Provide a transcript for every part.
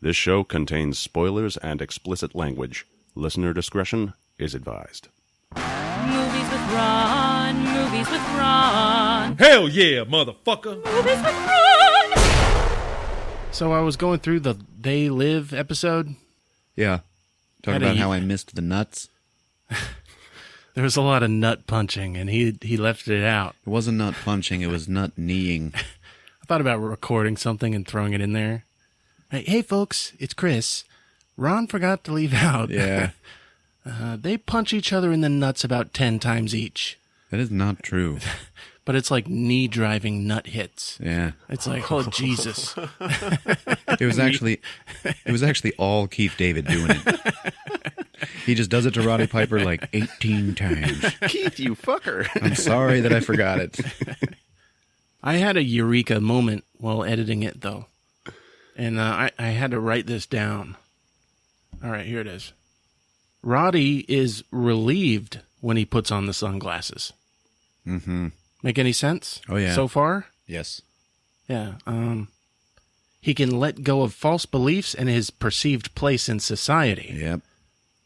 This show contains spoilers and explicit language. Listener discretion is advised. Movies with Ron, movies with Ron. Hell yeah, motherfucker! Movies with Ron! So I was going through the They Live episode. Yeah. Talk about how I missed the nuts. There was a lot of nut punching, and he left it out. It wasn't nut punching, it was nut kneeing. I thought about recording something and throwing it in there. Hey folks, it's Chris. Ron forgot to leave out. Yeah. They punch each other in the nuts about 10 times each. That is not true. But it's like knee-driving nut hits. Yeah. It's like, oh, Jesus. It was actually all Keith David doing it. He just does it to Roddy Piper like 18 times. Keith, you fucker. I'm sorry that I forgot it. I had a eureka moment while editing it, though. And I had to write this down. All right, here it is. Roddy is relieved when he puts on the sunglasses. Mm-hmm. Make any sense? Oh, yeah. So far? Yes. Yeah. He can let go of false beliefs and his perceived place in society. Yep.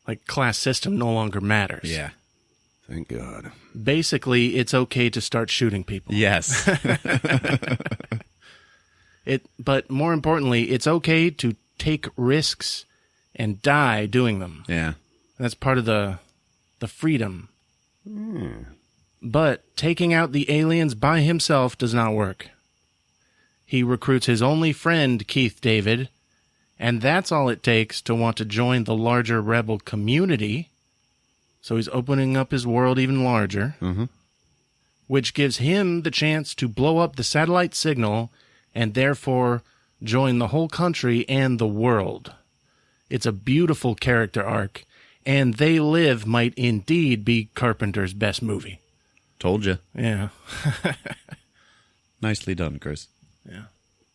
Like class system no longer matters. Yeah. Thank God. Basically, it's okay to start shooting people. Yes. But more importantly, it's okay to take risks and die doing them. Yeah. That's part of the freedom. But taking out the aliens by himself does not work. He recruits his only friend, Keith David, and that's all it takes to want to join the larger rebel community. So he's opening up his world even larger, which gives him the chance to blow up the satellite signal and therefore join the whole country and the world. It's a beautiful character arc, and They Live might indeed be Carpenter's best movie. Told you. Yeah. Nicely done, Chris. Yeah.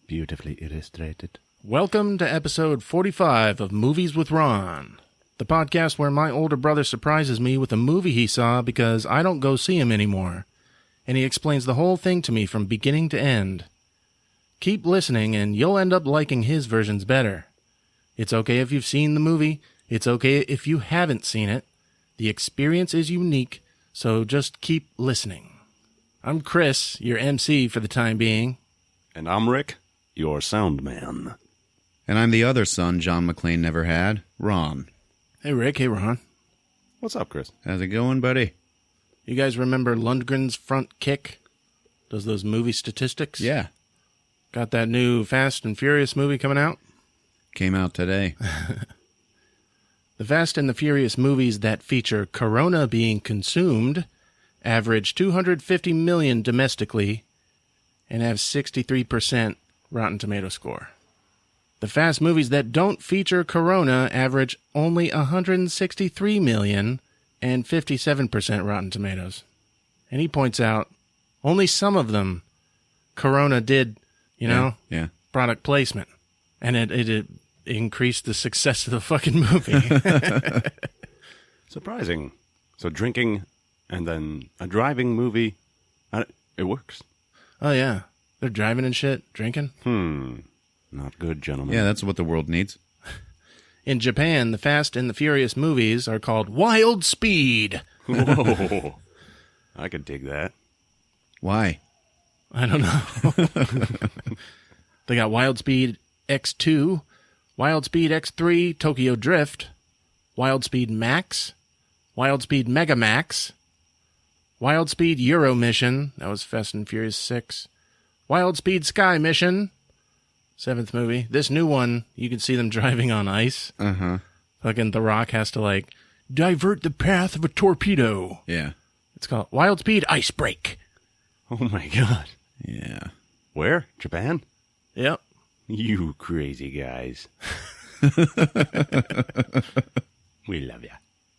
Beautifully illustrated. Welcome to episode 45 of Movies with Ron, the podcast where my older brother surprises me with a movie he saw because I don't go see him anymore, and he explains the whole thing to me from beginning to end. Keep listening, and you'll end up liking his versions better. It's okay if you've seen the movie. It's okay if you haven't seen it. The experience is unique, so just keep listening. I'm Chris, your MC for the time being. And I'm Rick, your sound man. And I'm the other son John McClane never had, Ron. Hey, Rick. Hey, Ron. What's up, Chris? How's it going, buddy? You guys remember Lundgren's Front Kick? Does those movie statistics? Yeah. Got that new Fast and Furious movie coming out? Came out today. The Fast and the Furious movies that feature Corona being consumed average 250 million domestically and have 63% Rotten Tomato score. The Fast movies that don't feature Corona average only 163 million and 57% Rotten Tomatoes. And he points out, only some of them Corona did, Yeah. product placement. And it increased the success of the fucking movie. Surprising. So drinking and then a driving movie, it works. Oh, yeah. They're driving and shit, drinking. Not good, gentlemen. Yeah, that's what the world needs. In Japan, the Fast and the Furious movies are called Wild Speed. Whoa. I could dig that. Why? I don't know. They got Wild Speed X2, Wild Speed X3 Tokyo Drift, Wild Speed Max, Wild Speed Mega Max, Wild Speed Euro Mission, that was Fast and Furious 6, Wild Speed Sky Mission, 7th movie. This new one, you can see them driving on ice. Uh-huh. Fucking The Rock has to, divert the path of a torpedo. Yeah. It's called Wild Speed Ice Break. Oh, my God. Yeah. Where? Japan? Yep. You crazy guys. We love ya.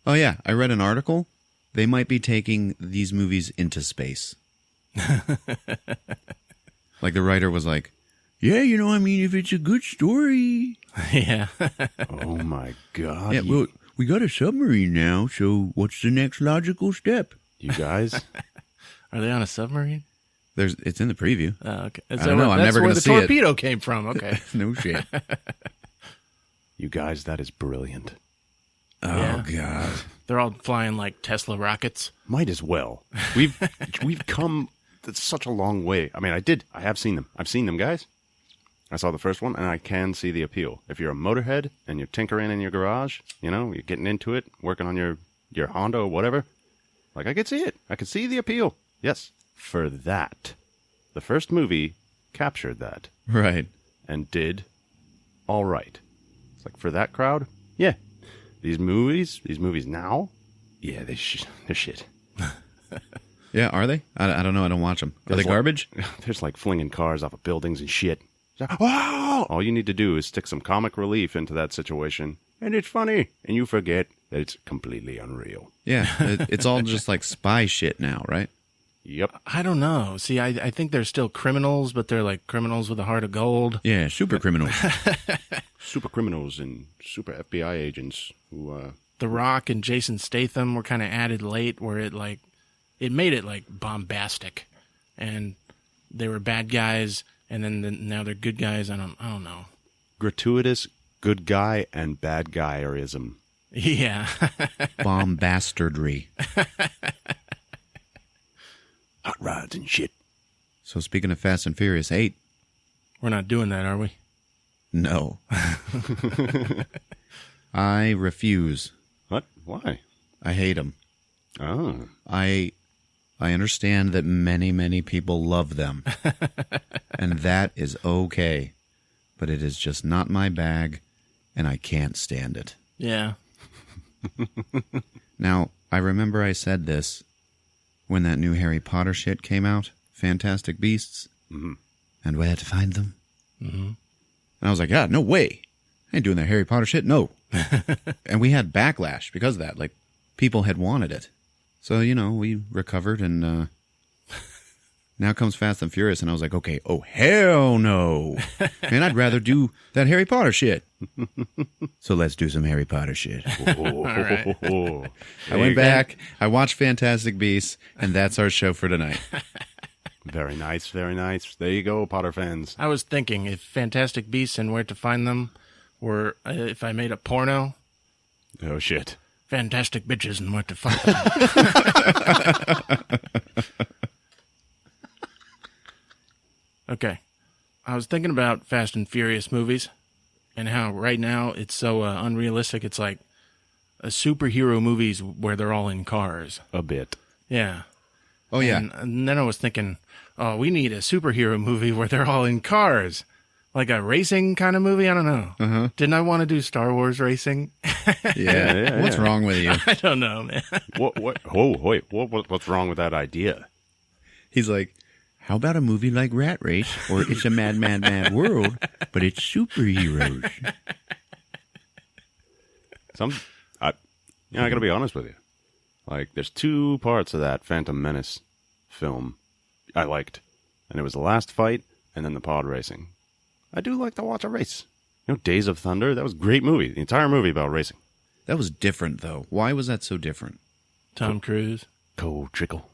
Oh, yeah. I read an article. They might be taking these movies into space. Like the writer was like, yeah, if it's a good story. Yeah. Oh, my God. Yeah, well, we got a submarine now, so what's the next logical step? You guys? Are they on a submarine? It's in the preview. Oh, okay. I don't know. I'm never going to see it. That's where the torpedo came from. Okay. No shit. You guys, that is brilliant. Oh, God. They're all flying like Tesla rockets. Might as well. We've come such a long way. I mean, I have seen them. I've seen them, guys. I saw the first one, and I can see the appeal. If you're a motorhead and you're tinkering in your garage, you're getting into it, working on your Honda or whatever, like, I could see it. I could see the appeal. Yes. For that. The first movie captured that. Right. And did all right. It's like, for that crowd, yeah. These movies now, yeah, they're shit. Yeah, are they? I don't know. I don't watch them. Are they There's garbage? There's like flinging cars off of buildings and shit. Wow! All you need to do is stick some comic relief into that situation, and it's funny, and you forget that it's completely unreal. Yeah, it's all just like spy shit now, right? Yep. I don't know. See, I think they're still criminals, but they're like criminals with a heart of gold. Yeah, super criminals. Super criminals and super FBI agents who, The Rock and Jason Statham were kind of added late, where it made it like bombastic, and they were bad guys, and then now they're good guys. I don't know. gratuitous good guy and bad guyerism. Yeah. Bombastardry. Hot rods and shit. So speaking of Fast and Furious 8, We're not doing that, are we? no. I refuse. What? Why? I hate them. Oh. I understand that many, many people love them. And that is okay. But it is just not my bag, and I can't stand it. Yeah. Now, I remember I said this when that new Harry Potter shit came out, Fantastic Beasts, and where to find them. Mm-hmm. And I was like, God, no way. I ain't doing that Harry Potter shit, no. And we had backlash because of that. Like, people had wanted it. So, we recovered, and now comes Fast and Furious, and I was like, okay, oh, hell no. Man, I'd rather do that Harry Potter shit. So let's do some Harry Potter shit. Right. I went back, I watched Fantastic Beasts, and that's our show for tonight. Very nice, very nice. There you go, Potter fans. I was thinking if Fantastic Beasts and Where to Find Them were, if I made a porno, Oh, shit. Fantastic Bitches and Where to Find Them. Okay. I was thinking about Fast and Furious movies and how right now it's so unrealistic. It's like a superhero movies where they're all in cars. A bit. Yeah. Oh, yeah. And then I was thinking, oh, we need a superhero movie where they're all in cars. Like a racing kind of movie? I don't know. Uh-huh. Didn't I want to do Star Wars racing? Yeah. What's wrong with you? I don't know, man. What? Oh, wait. What's wrong with that idea? He's like, how about a movie like Rat Race, or It's a Mad, Mad, Mad World, but it's superheroes? I got to be honest with you. Like, there's two parts of that Phantom Menace film I liked. And it was the last fight and then the pod racing. I do like to watch a race. Days of Thunder, that was a great movie. The entire movie about racing. That was different, though. Why was that so different? Tom Cruise Cold trickle.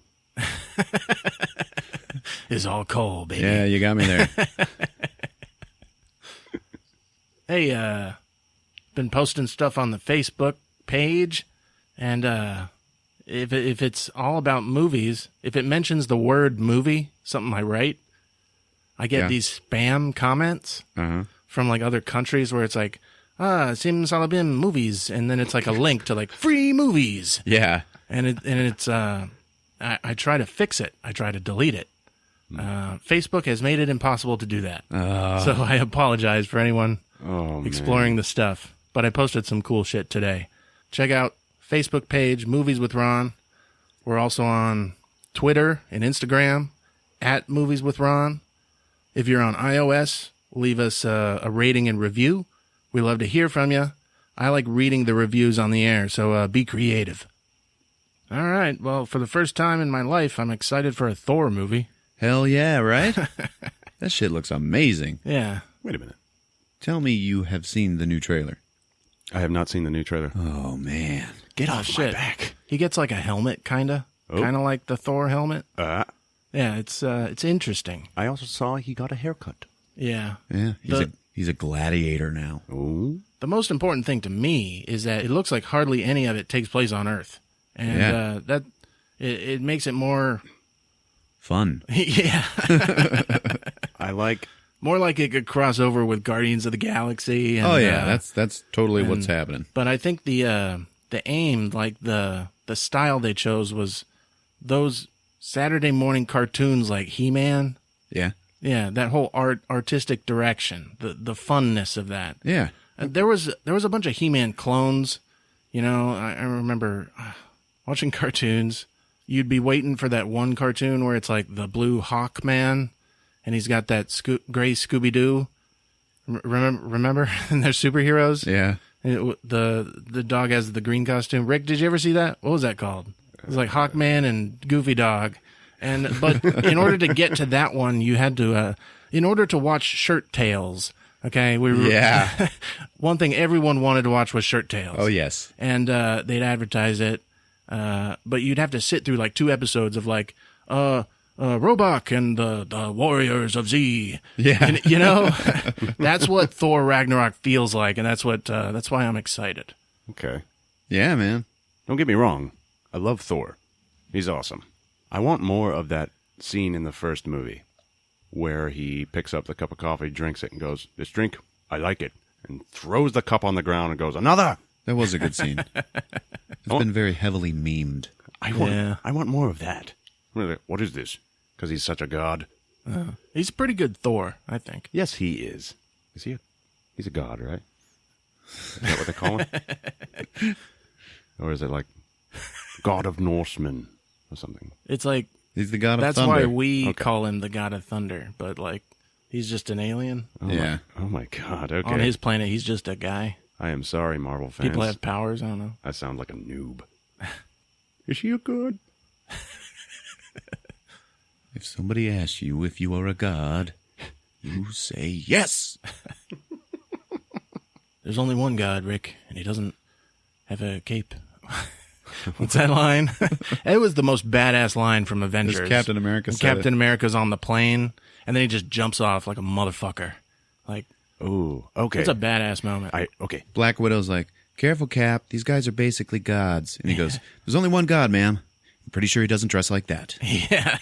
is all coal, baby. Yeah, you got me there. Hey, been posting stuff on the Facebook page, and if it's all about movies, if it mentions the word movie, something I write, I get these spam comments from like other countries where it's like, simsalabim movies, and then it's like a link to like free movies. Yeah. And it's I try to fix it. I try to delete it. Facebook has made it impossible to do that. So I apologize for anyone exploring the stuff. But I posted some cool shit today. Check out Facebook page, Movies with Ron. We're also on Twitter and Instagram, @Movies with Ron. If you're on iOS, leave us a rating and review. We love to hear from you. I like reading the reviews on the air, so be creative. All right, well, for the first time in my life, I'm excited for a Thor movie. Hell yeah, right? That shit looks amazing. Yeah. Wait a minute. Tell me you have seen the new trailer. I have not seen the new trailer. Oh, man. Get Oh, off shit. my back. He gets like a helmet, kind of. Oh. Kind of like the Thor helmet. Uh, Yeah, it's interesting. I also saw he got a haircut. Yeah. Yeah, he's He's a gladiator now. Ooh. The most important thing to me is that it looks like hardly any of it takes place on Earth. And that it makes it more Fun. yeah. I like. More like it could cross over with Guardians of the Galaxy. And, Oh yeah, that's totally what's happening. But I think the aim, like the style they chose, was those Saturday morning cartoons like He-Man. Yeah. Yeah, that whole artistic direction, the funness of that. Yeah. There was a bunch of He-Man clones. You know, I remember watching cartoons. You'd be waiting for that one cartoon where it's like the blue Hawk Man, and he's got that gray Scooby-Doo. Remember? And they're superheroes. Yeah. And the dog has the green costume. Rick, did you ever see that? What was that called? It was like Hawkman and Goofy Dog. But in order to get to that one, you had to, in order to watch Shirt Tales. Okay, Yeah. One thing everyone wanted to watch was Shirt Tales. Oh yes. And they'd advertise it, but you'd have to sit through like 2 episodes of like Roebuck and the Warriors of Z. Yeah. You know, that's what Thor Ragnarok feels like, and that's why I'm excited. Okay. Yeah, man. Don't get me wrong. I love Thor. He's awesome. I want more of that scene in the first movie where he picks up the cup of coffee, drinks it, and goes, "This drink, I like it," and throws the cup on the ground and goes, "Another." That was a good scene. It's been very heavily memed. I want more of that. What is this? Because he's such a god. He's a pretty good Thor, I think. Yes, he is. Is he? He's a god, right? Is that what they call him? Or is it like God of Norsemen or something? It's like He's the god of that's thunder. why we Okay. call him the God of Thunder, but like he's just an alien. Yeah. Oh my god. Okay. On his planet, he's just a guy. I am sorry, Marvel fans. People have powers. I don't know. I sound like a noob. Is she a god? If somebody asks you if you are a god, you say yes. There's only one God, Rick, and he doesn't have a cape. What's that line? It was the most badass line from Avengers. Does Captain America When said Captain it. America's on the plane, and then he just jumps off like a motherfucker. Like, Ooh, okay. it's a badass moment. Okay. Black Widow's like, "Careful, Cap. These guys are basically gods." And he goes, "There's only one god, ma'am. I'm pretty sure he doesn't dress like that." Yeah.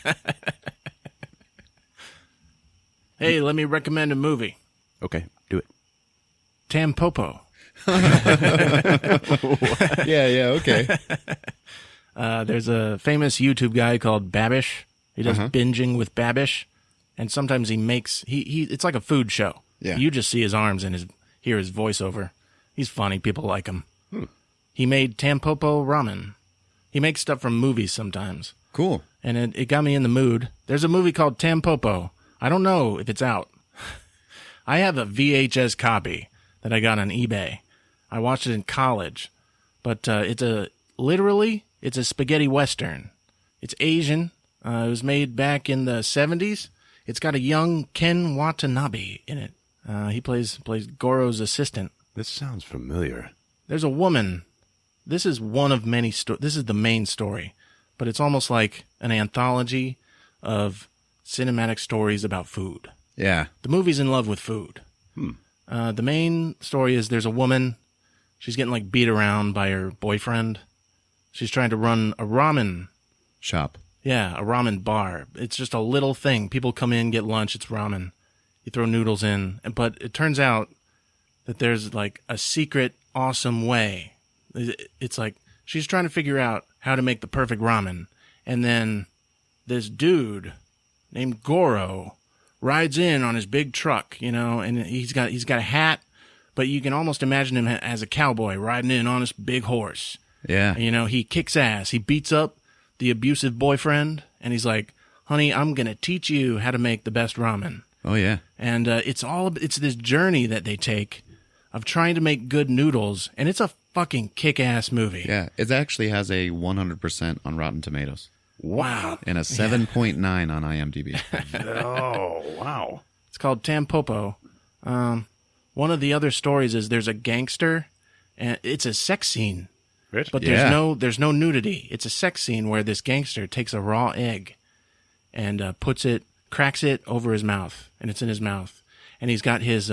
Hey, let me recommend a movie. Okay, do it. Tampopo. Yeah, okay. There's a famous YouTube guy called Babish. He does binging with Babish, and sometimes he makes it's like a food show. Yeah. You just see his arms and hear his voiceover. He's funny. People like him. He made Tampopo ramen. He makes stuff from movies sometimes, Cool. and it got me in the mood. There's a movie called Tampopo. I don't know if it's out. I have a VHS copy that I got on eBay. I watched it in college, but it's a spaghetti western. It's Asian. It was made back in the 70s. It's got a young Ken Watanabe in it. He plays Goro's assistant. This sounds familiar. There's a woman. This is one of many this is the main story, but it's almost like an anthology of cinematic stories about food. Yeah. The movie's in love with food. The main story is there's a woman. She's getting like beat around by her boyfriend. She's trying to run a ramen. Shop. Yeah, a ramen bar. It's just a little thing. People come in, get lunch. It's ramen. You throw noodles in. But it turns out that there's like a secret, awesome way. It's like she's trying to figure out how to make the perfect ramen. And then this dude named Goro rides in on his big truck, you know, and he's got a hat, but you can almost imagine him as a cowboy riding in on his big horse. Yeah. You know, he kicks ass. He beats up the abusive boyfriend, and he's like, "Honey, I'm going to teach you how to make the best ramen." Oh, yeah. And it's this journey that they take of trying to make good noodles, and it's a fucking kick-ass movie. Yeah. It actually has a 100% on Rotten Tomatoes Wow. and a 7.9 on IMDb. Oh, wow. It's called Tampopo. One of the other stories is there's a gangster, and it's a sex scene, but Yeah. there's no nudity. It's a sex scene where this gangster takes a raw egg and cracks it over his mouth, and it's in his mouth, and he's got his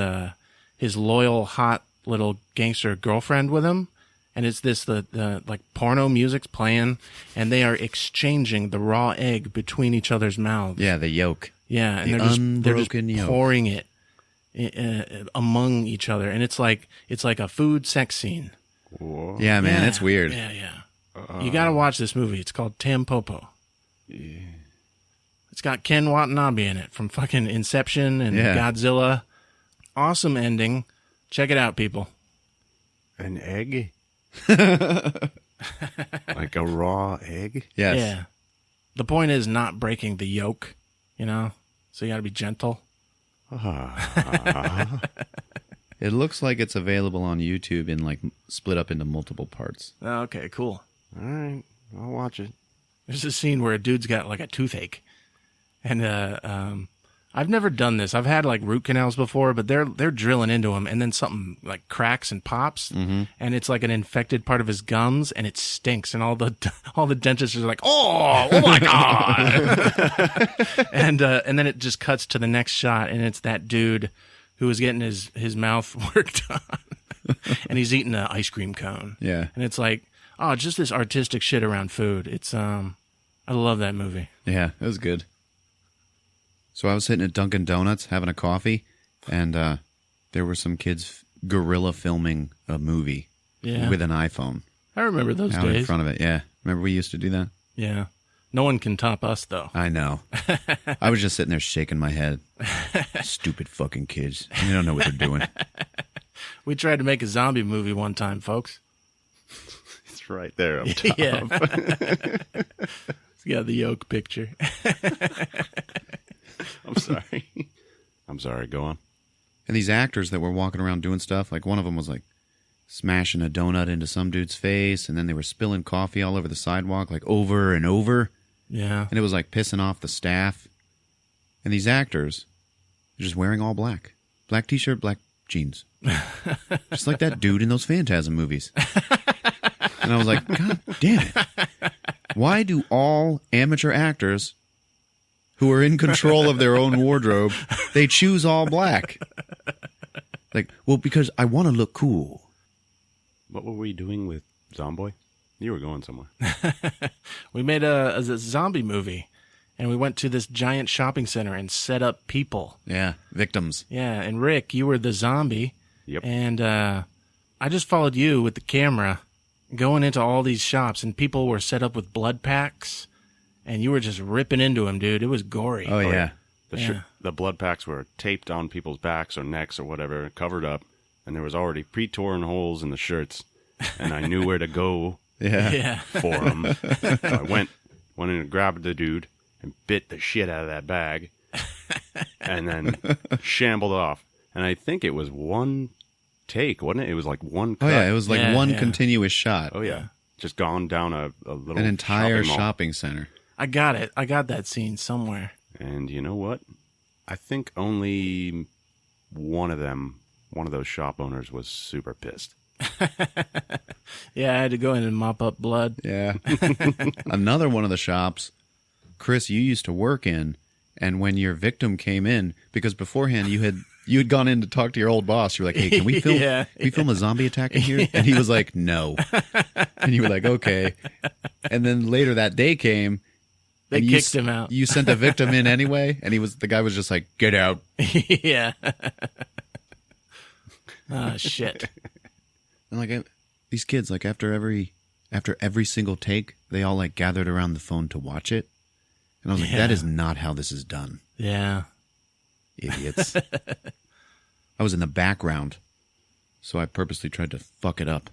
his loyal, hot little gangster girlfriend with him. And it's this, the like porno music's playing, and they are exchanging the raw egg between each other's mouths. Yeah, the yolk. Yeah, and The they're just unbroken yolk. pouring it among each other, and it's like a food sex scene. Whoa. Yeah, man, it's weird. Yeah, yeah. You got to watch this movie. It's called Tampopo. Yeah. It's got Ken Watanabe in it from fucking Inception and Godzilla. Awesome ending. Check it out, people. An egg? Like a raw egg? Yes. Yeah. The point is not breaking the yolk, you know? So you got to be gentle. It looks like it's available on YouTube in like split up into multiple parts. Okay, cool. All right. I'll watch it. There's a scene where a dude's got like a toothache. And I've never done this. I've had like root canals before, but they're drilling into him, and then something like cracks and pops, and it's like an infected part of his gums, and it stinks. And all the dentists are like, oh my god! and then it just cuts to the next shot, and it's that dude who was getting his mouth worked on, and he's eating an ice cream cone. Yeah. And it's like, oh, just this artistic shit around food. It's I love that movie. Yeah, it was good. So I was sitting at Dunkin' Donuts having a coffee, and there were some kids guerrilla filming a movie with an iPhone. I remember those out days. in front of it, yeah. Remember we used to do that? Yeah. No one can top us, though. I know. I was just sitting there shaking my head. Stupid fucking kids. They don't know what they're doing. We tried to make a zombie movie one time, folks. It's right there up top. Yeah. It's got the yolk picture. I'm sorry. I'm sorry. Go on. And these actors that were walking around doing stuff, like one of them was like smashing a donut into some dude's face, and then they were spilling coffee all over the sidewalk, like over and over. Yeah. And it was like pissing off the staff. And these actors are just wearing all black. Black t-shirt, black jeans. Just like that dude in those Phantasm movies. And I was like, God damn it. Why do all amateur actors who are in control of their own wardrobe, they choose all black? Like, well, because I want to look cool. What were we doing with Zomboy? You were going somewhere. We made a zombie movie, and we went to this giant shopping center and set up people. Yeah, victims. Yeah, and Rick, you were the zombie. Yep. And I just followed you with the camera going into all these shops, and people were set up with blood packs, and you were just ripping into them, dude. It was gory. Oh, yeah. The blood packs were taped on people's backs or necks or whatever, covered up, and there was already pre-torn holes in the shirts, and I knew where to go Yeah. for them. So I went in and grabbed the dude and bit the shit out of that bag, and then shambled off. And I think it was one take, wasn't it? It was like one cut. Oh, yeah, it was like one Yeah. continuous shot. Oh, yeah. Just gone down a little An entire shopping mall. shopping center. I got it. I got that scene somewhere. And you know what? I think only one of those shop owners was super pissed. Yeah, I had to go in and mop up blood. Yeah. Another one of the shops, Chris, you used to work in, and when your victim came in, because beforehand you had gone in to talk to your old boss, you were like, hey, can we film, Yeah. can we film a zombie attack in here? And he was like, no. And you were like, okay. And then later that day came. They and kicked him out. You sent the victim in anyway, and the guy was just like, get out. Yeah. Oh, shit. And like these kids, like after every single take, they all like gathered around the phone to watch it. And I was like, Yeah. that is not how this is done. Yeah. Idiots. I was in the background, so I purposely tried to fuck it up.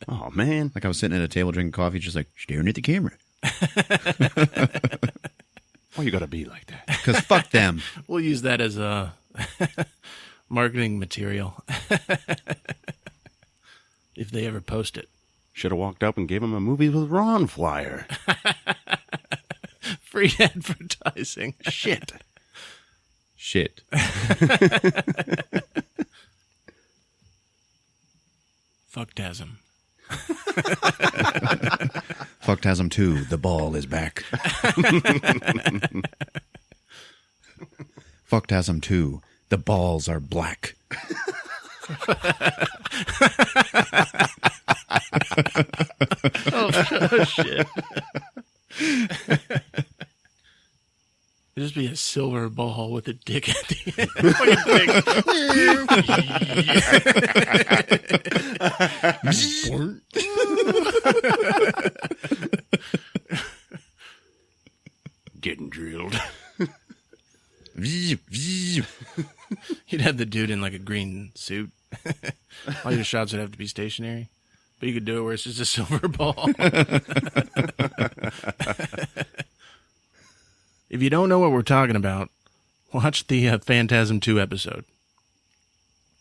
Oh, man. Like I was sitting at a table drinking coffee, just like staring at the camera. Why you gotta be like that? Because fuck them. We'll use that as a marketing material. If they ever post it. Should have walked up and gave him a movie with Ron flyer. Free advertising. Shit. Shit. Phantasm. Phantasm 2, the ball is back. Phantasm 2, The balls are black. Oh, shit. It'd just be a silver ball with a dick at the end. Getting drilled. You'd have the dude in like a green suit. All your shots would have to be stationary. But you could do it where it's just a silver ball. If you don't know what we're talking about, watch the Phantasm 2 episode.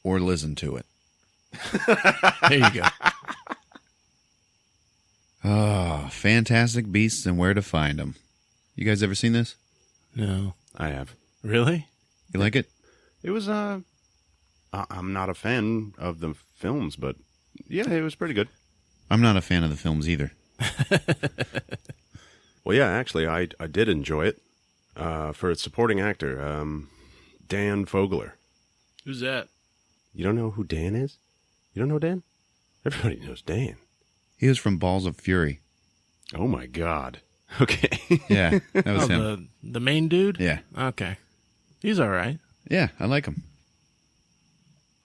Or listen to it. There you go. Oh, Fantastic Beasts and Where to Find Them. You guys ever seen this? No. I have. Really? You like it? It was, I'm not a fan of the films, but yeah, it was pretty good. I'm not a fan of the films either. Well, yeah, actually, I did enjoy it. For its supporting actor, Dan Fogler. Who's that? You don't know who Dan is? You don't know Dan? Everybody knows Dan. He was from Balls of Fury. Oh my God. Okay. Yeah, that was him. The main dude? Yeah. Okay. He's all right. Yeah, I like him.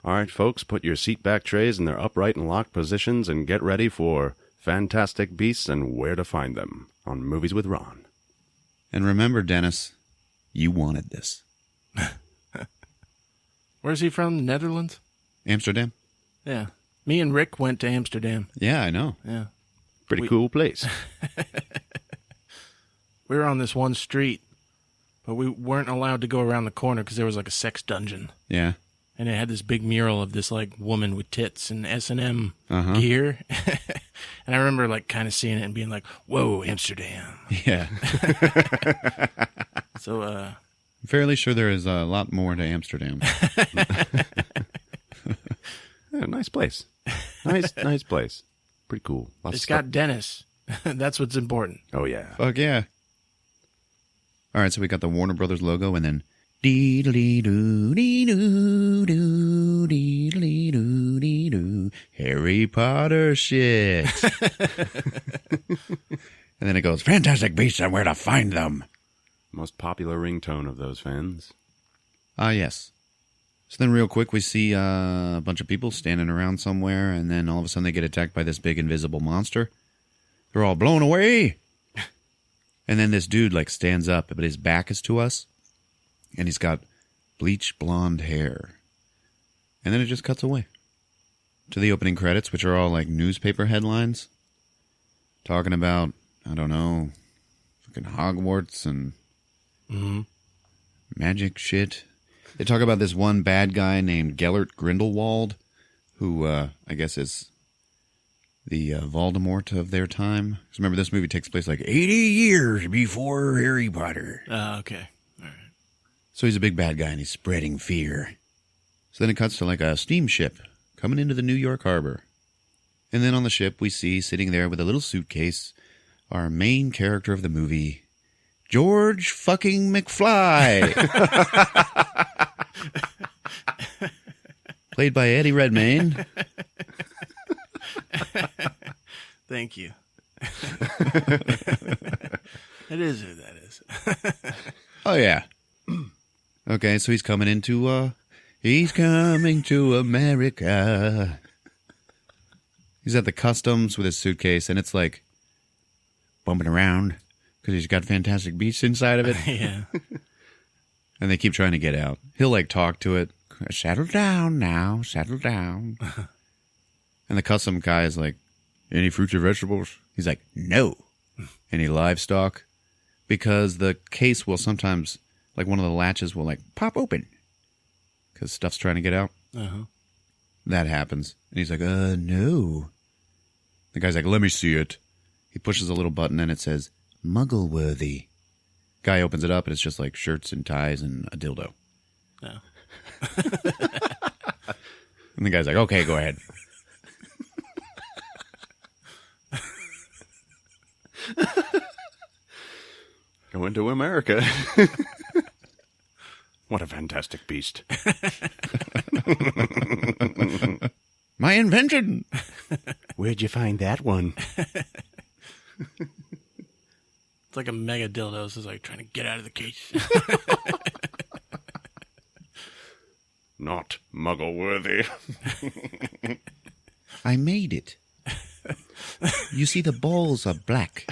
All right, folks, put your seat back trays in their upright and locked positions and get ready for Fantastic Beasts and Where to Find Them on Movies with Ron. And remember, Dennis, you wanted this. Where's he from? The Netherlands? Amsterdam? Yeah. Me and Rick went to Amsterdam. Yeah, I know. Yeah. Pretty cool place. We were on this one street, but we weren't allowed to go around the corner because there was like a sex dungeon. Yeah. And it had this big mural of this like woman with tits and S&M Uh-huh. gear. And I remember like kind of seeing it and being like, whoa, Amsterdam. Yeah. So, I'm fairly sure there is a lot more to Amsterdam. Yeah, nice place. Nice place. Pretty cool. it's got Dennis. That's what's important. Oh, yeah. Fuck yeah. All right, so we got the Warner Brothers logo and then dee-dee-doo-dee-doo-dee-doo-dee-doo-dee-doo. Harry Potter shit. And then it goes, Fantastic Beasts and Where to Find Them. Most popular ringtone of those fans. Ah, yes. So then real quick, we see a bunch of people standing around somewhere, and then all of a sudden they get attacked by this big invisible monster. They're all blown away. And then this dude like stands up, but his back is to us, and he's got bleach blonde hair. And then it just cuts away to the opening credits, which are all like newspaper headlines talking about, I don't know, fucking Hogwarts and magic shit. They talk about this one bad guy named Gellert Grindelwald, who I guess is the Voldemort of their time. Because remember, this movie takes place like 80 years before Harry Potter. Okay. All right. So he's a big bad guy and he's spreading fear. So then it cuts to like a steamship coming into the New York harbor. And then on the ship, we see sitting there with a little suitcase, our main character of the movie, George fucking McFly. Played by Eddie Redmayne. Thank you. It is who that is. Oh, yeah. Okay, so he's coming to America. He's at the customs with his suitcase, and it's like bumping around because he's got Fantastic Beasts inside of it. Yeah. And they keep trying to get out. He'll like talk to it. Settle down now. Settle down. And the custom guy is like, any fruits or vegetables? He's like, no. Any livestock? Because the case will sometimes, like one of the latches will like pop open. Because stuff's trying to get out. Uh-huh. That happens. And he's like, no. The guy's like, let me see it. He pushes a little button and it says, Muggle-worthy. Guy opens it up and it's just like shirts and ties and a dildo. No. And the guy's like, okay, go ahead. Going to America. What a fantastic beast. My invention! Where'd you find that one? It's like a mega dildo. It's like trying to get out of the case. Not muggle-worthy. I made it. You see, the balls are black.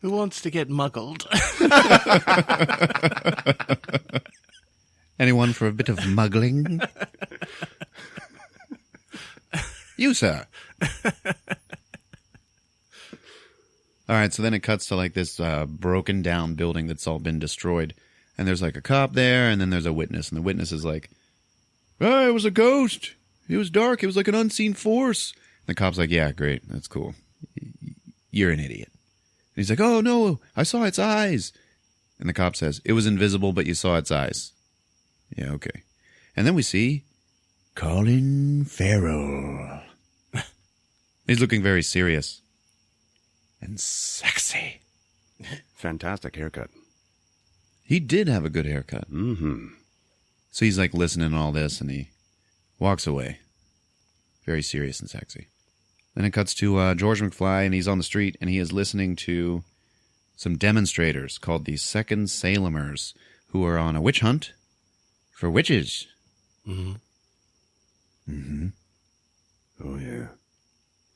Who wants to get muggled? Anyone for a bit of muggling? You, sir. All right, so then it cuts to like this broken down building that's all been destroyed. And there's like a cop there, and then there's a witness. And the witness is like, oh, it was a ghost. It was dark. It was like an unseen force. And the cop's like, yeah, great. That's cool. You're an idiot. And he's like, oh, no, I saw its eyes. And the cop says, it was invisible, but you saw its eyes. Yeah, okay. And then we see Colin Farrell. He's looking very serious. And sexy. Fantastic haircut. He did have a good haircut. Mm-hmm. So he's like listening to all this, and he walks away. Very serious and sexy. Then it cuts to George McFly, and he's on the street, and he is listening to some demonstrators called the Second Salemers, who are on a witch hunt for witches. Mm-hmm. Mm-hmm. Oh, yeah.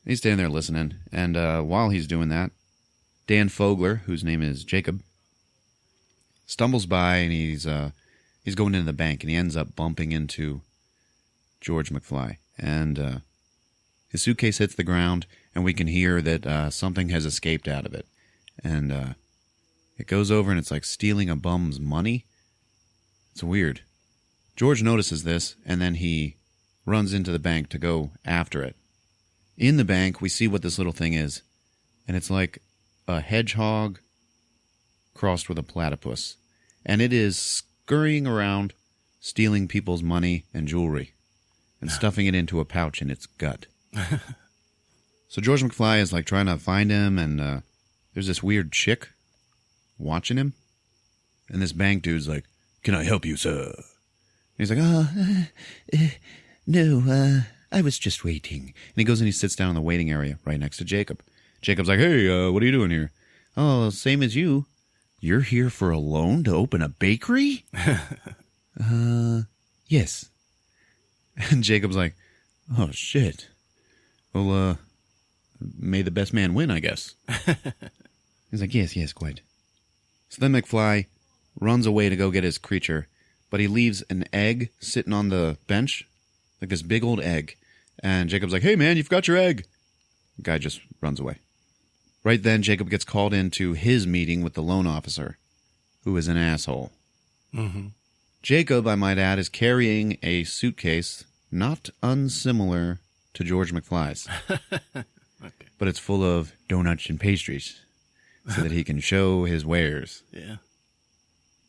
He's standing there listening, and while he's doing that, Dan Fogler, whose name is Jacob, stumbles by, and he's going into the bank, and he ends up bumping into George McFly. And his suitcase hits the ground, and we can hear that something has escaped out of it. And it goes over, and it's like stealing a bum's money. It's weird. George notices this, and then he runs into the bank to go after it. In the bank, we see what this little thing is, and it's like a hedgehog crossed with a platypus. And it is scurrying around, stealing people's money and jewelry, and stuffing it into a pouch in its gut. So George McFly is like trying to find him, and there's this weird chick watching him. And this bank dude's like, "Can I help you, sir?" And he's like, no, I was just waiting. And he goes and he sits down in the waiting area right next to Jacob. Jacob's like, hey, what are you doing here? Oh, same as you. You're here for a loan to open a bakery? Yes. And Jacob's like, oh, shit. Well, may the best man win, I guess. He's like, yes, quite. So then McFly runs away to go get his creature, but he leaves an egg sitting on the bench, like this big old egg. And Jacob's like, hey, man, you've got your egg. The guy just runs away. Right then, Jacob gets called into his meeting with the loan officer, who is an asshole. Mm-hmm. Jacob, I might add, is carrying a suitcase not unsimilar to George McFly's. Okay. But it's full of donuts and pastries so that he can show his wares. Yeah.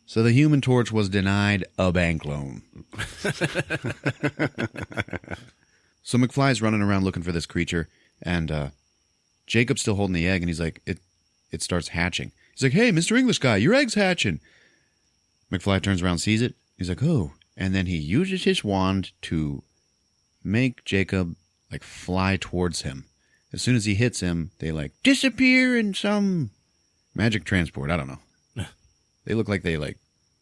So the Human Torch was denied a bank loan. So McFly's running around looking for this creature, and Jacob's still holding the egg, and he's like, it starts hatching. He's like, hey, Mr. English guy, your egg's hatching. McFly turns around, sees it. He's like, oh. And then he uses his wand to make Jacob, like, fly towards him. As soon as he hits him, they, like, disappear in some magic transport. I don't know. They look like they, like,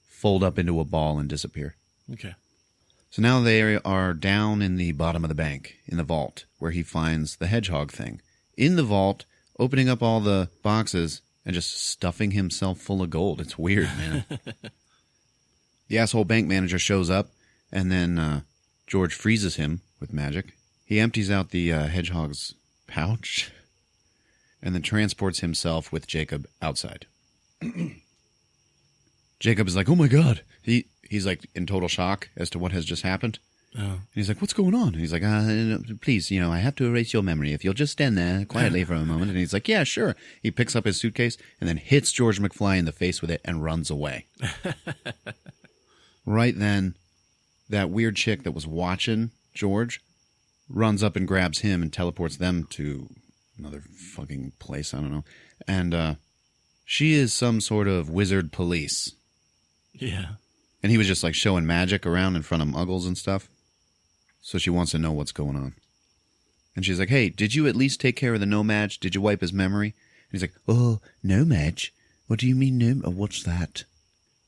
fold up into a ball and disappear. Okay. So now they are down in the bottom of the bank, in the vault, where he finds the hedgehog thing. In the vault, opening up all the boxes and just stuffing himself full of gold. It's weird, man. The asshole bank manager shows up, and then George freezes him with magic. He empties out the hedgehog's pouch, and then transports himself with Jacob outside. Jacob is like, oh my god. He's like in total shock as to what has just happened. Oh. And he's like, what's going on? And he's like, please, I have to erase your memory. If you'll just stand there quietly for a moment. And he's like, yeah, sure. He picks up his suitcase and then hits George McFly in the face with it and runs away. Right then, that weird chick that was watching George runs up and grabs him and teleports them to another fucking place. I don't know. And she is some sort of wizard police. Yeah. And he was just like showing magic around in front of muggles and stuff. So she wants to know what's going on. And she's like, hey, did you at least take care of the no-mage? Did you wipe his memory? And he's like, oh, no-mage? What do you mean no? Oh, what's that?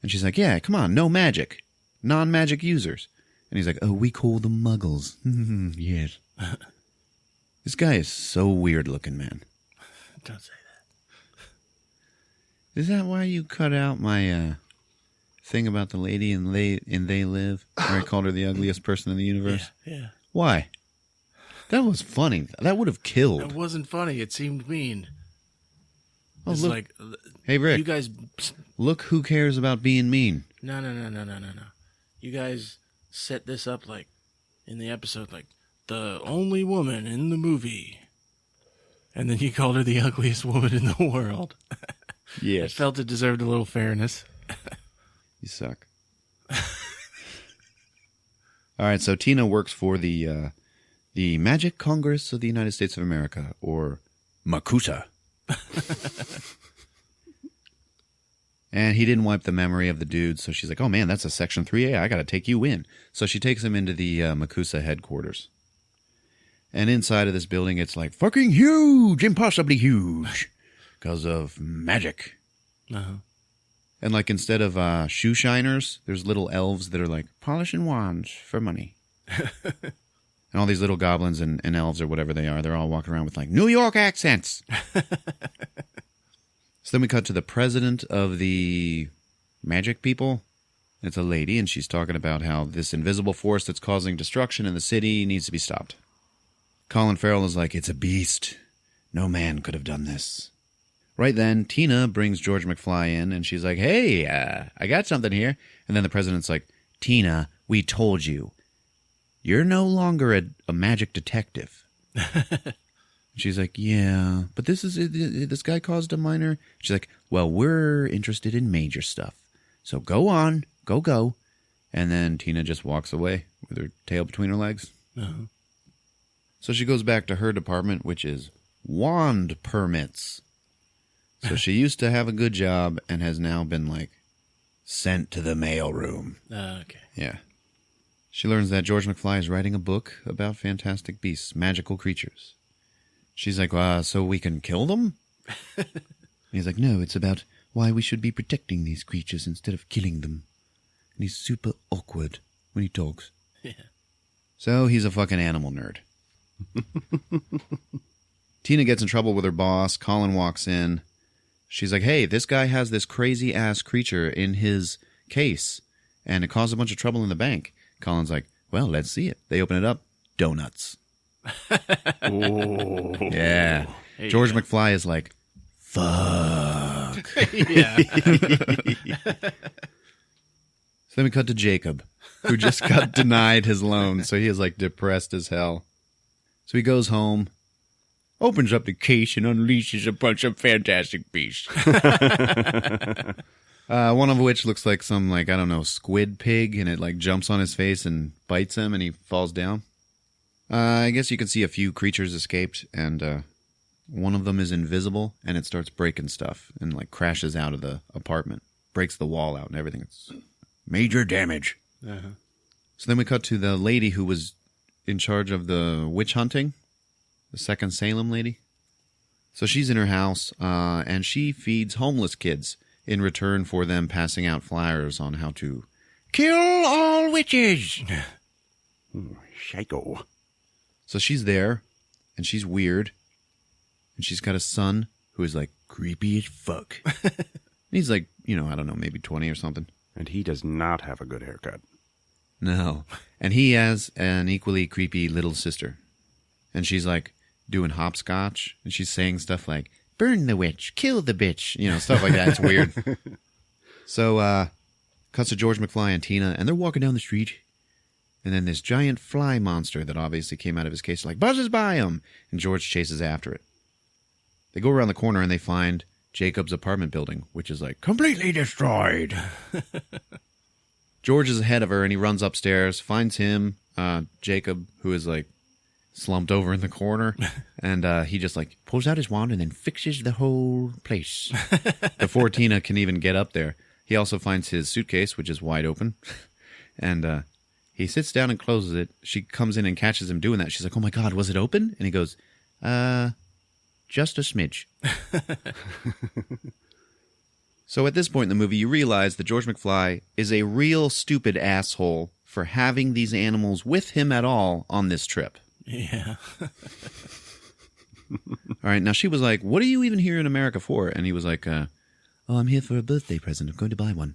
And she's like, yeah, come on, no magic. Non-magic users. And he's like, oh, we call them muggles. Yes. This guy is so weird looking, man. Don't say that. Is that why you cut out my thing about the lady in They Live? Where I called her the ugliest person in the universe? Yeah. Why? That was funny. That would have killed. It wasn't funny. It seemed mean. Oh, It's look. like, Hey, Rick. you guys... Look who cares about being mean. No. You guys set this up like, in the episode, like, the only woman in the movie. And then you called her the ugliest woman in the world. I Yes. felt it deserved a little fairness. You suck. All right, so Tina works for the Magic Congress of the United States of America, or MACUSA. And he didn't wipe the memory of the dude, so she's like, oh man, that's a Section 3A, I gotta take you in. So she takes him into the MACUSA headquarters. And inside of this building, it's like fucking huge, impossibly huge, because of magic. Uh-huh. And like instead of shoe shiners, there's little elves that are like polishing wands for money. And all these little goblins and elves or whatever they are, they're all walking around with like New York accents. So then we cut to the president of the magic people. It's a lady, and she's talking about how this invisible force that's causing destruction in the city needs to be stopped. Colin Farrell is like, it's a beast. No man could have done this. Right then, Tina brings George McFly in, and she's like, hey, I got something here. And then the president's like, Tina, we told you. You're no longer a magic detective. She's like, yeah, but this guy caused a minor. She's like, well, we're interested in major stuff. So go on, go. And then Tina just walks away with her tail between her legs. Uh-huh. So she goes back to her department, which is wand permits. So she used to have a good job and has now been, like, sent to the mail room. Okay. Yeah. She learns that George McFly is writing a book about fantastic beasts, magical creatures. She's like, so we can kill them? He's like, no, it's about why we should be protecting these creatures instead of killing them. And he's super awkward when he talks. Yeah. So he's a fucking animal nerd. Tina gets in trouble with her boss. Colin walks in. She's like, hey, this guy has this crazy-ass creature in his case, and it caused a bunch of trouble in the bank. Colin's like, well, let's see it. They open it up. Donuts. Oh. Yeah. Hey, George McFly is like, fuck. Yeah. So then we cut to Jacob, who just got denied his loan, so he is like depressed as hell. So he goes home, opens up the case, and unleashes a bunch of fantastic beasts. One of which looks like some, like, I don't know, squid pig, and it like jumps on his face and bites him, and he falls down. I guess you can see a few creatures escaped, and one of them is invisible, and it starts breaking stuff, and like crashes out of the apartment, breaks the wall out and everything. It's major damage. Uh-huh. So then we cut to the lady who was in charge of the witch hunting, the second Salem lady. So she's in her house, and she feeds homeless kids in return for them passing out flyers on how to kill all witches. Psycho. So she's there, and she's weird, and she's got a son who is like creepy as fuck. He's like, I don't know, maybe 20 or something. And he does not have a good haircut. No. And he has an equally creepy little sister. And she's like doing hopscotch, and she's saying stuff like, burn the witch, kill the bitch, stuff like that. It's weird. So, cuts to George McFly and Tina, and they're walking down the street. And then this giant fly monster that obviously came out of his case, like, buzzes by him. And George chases after it. They go around the corner, and they find Jacob's apartment building, which is like completely destroyed. George is ahead of her, and he runs upstairs, finds him, Jacob, who is like slumped over in the corner, and he just like pulls out his wand and then fixes the whole place before Tina can even get up there. He also finds his suitcase, which is wide open, and he sits down and closes it. She comes in and catches him doing that. She's like, "Oh my God, was it open?" And he goes, just a smidge." So at this point in the movie, you realize that George McFly is a real stupid asshole for having these animals with him at all on this trip. Yeah. All right, now she was like, "What are you even here in America for?" And he was like, "Oh, I'm here for a birthday present. I'm going to buy one."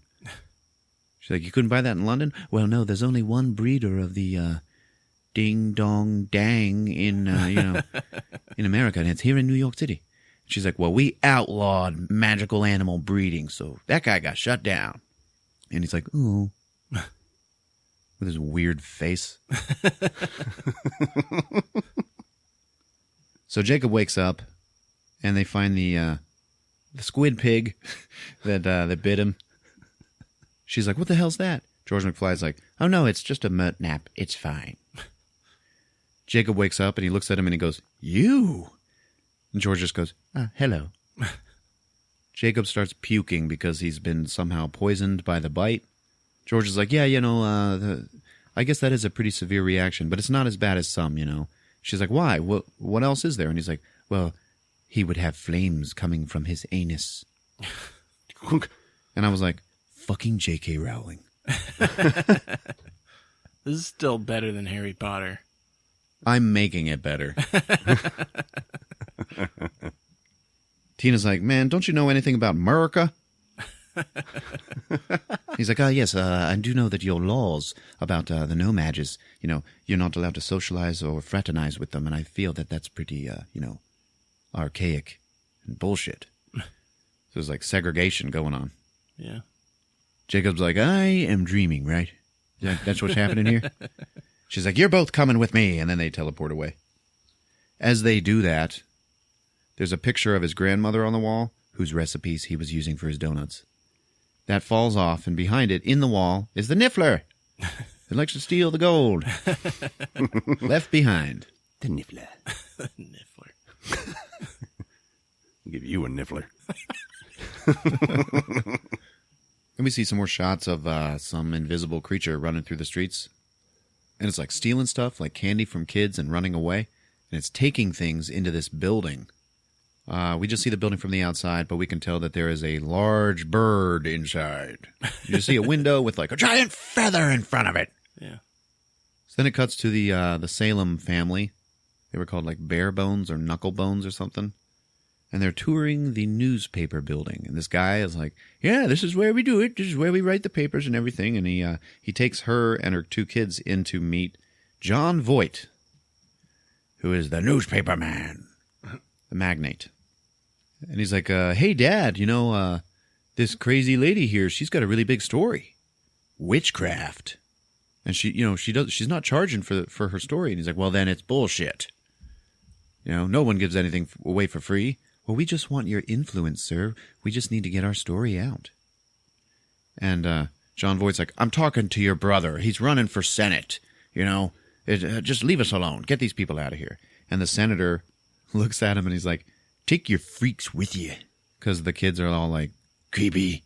She's like, "You couldn't buy that in London?" "Well, no, there's only one breeder of the ding dong dang in in America, and it's here in New York City." She's like, "Well, we outlawed magical animal breeding, so that guy got shut down." And he's like, "Oh," with his weird face. So Jacob wakes up, and they find the squid pig that bit him. She's like, "What the hell's that?" George McFly's like, "Oh no, it's just a murt nap. It's fine." Jacob wakes up and he looks at him and he goes, "You?" And George just goes, "Hello." Jacob starts puking because he's been somehow poisoned by the bite. George is like, "Yeah, I guess that is a pretty severe reaction, but it's not as bad as some, She's like, "Why? What else is there?" And he's like, "Well, he would have flames coming from his anus." And I was like, fucking J.K. Rowling. This is still better than Harry Potter. I'm making it better. Tina's like, "Man, don't you know anything about America?" He's like, "Yes, I do know that your laws about the nomads is, you're not allowed to socialize or fraternize with them, and I feel that that's pretty, archaic and bullshit." So there's like segregation going on. Yeah. Jacob's like, "I am dreaming, right? That's what's happening here?" She's like, "You're both coming with me," and then they teleport away. As they do that, there's a picture of his grandmother on the wall, whose recipes he was using for his donuts. That falls off, and behind it, in the wall, is the Niffler. He likes to steal the gold. Left behind. The Niffler. Niffler. I'll give you a Niffler. And we see some more shots of some invisible creature running through the streets. And it's like stealing stuff, like candy from kids, and running away. And it's taking things into this building. We just see the building from the outside, but we can tell that there is a large bird inside. You just see a window with like a giant feather in front of it. Yeah. So then it cuts to the Salem family. They were called like Bare Bones or Knuckle Bones or something. And they're touring the newspaper building. And this guy is like, "Yeah, this is where we do it. This is where we write the papers and everything." And he takes her and her two kids in to meet John Voight, who is the newspaper man, the magnate. And he's like, "Hey, Dad, this crazy lady here, she's got a really big story. Witchcraft. And she's not charging for her story." And he's like, "Well, then it's bullshit. No one gives anything away for free." "Well, we just want your influence, sir. We just need to get our story out." And John Voight's like, "I'm talking to your brother. He's running for Senate. Just leave us alone. Get these people out of here." And the senator looks at him and he's like, "Take your freaks with you." Because the kids are all like, "Creepy."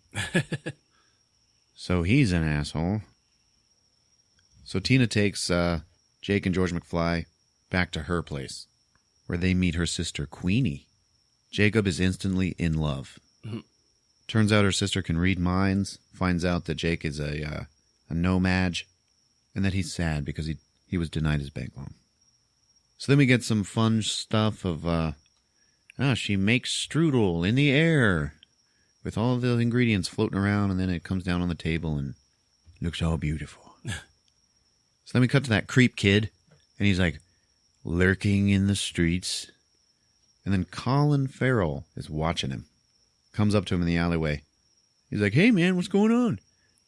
So he's an asshole. So Tina takes Jake and George McFly back to her place, where they meet her sister, Queenie. Jacob is instantly in love. Mm-hmm. Turns out her sister can read minds, finds out that Jake is a nomad, and that he's sad because he was denied his bank loan. So then we get some fun stuff of, she makes strudel in the air with all the ingredients floating around, and then it comes down on the table and looks all beautiful. So then we cut to that creep kid, and he's like lurking in the streets. And then Colin Farrell is watching him. Comes up to him in the alleyway. He's like, "Hey, man, what's going on?"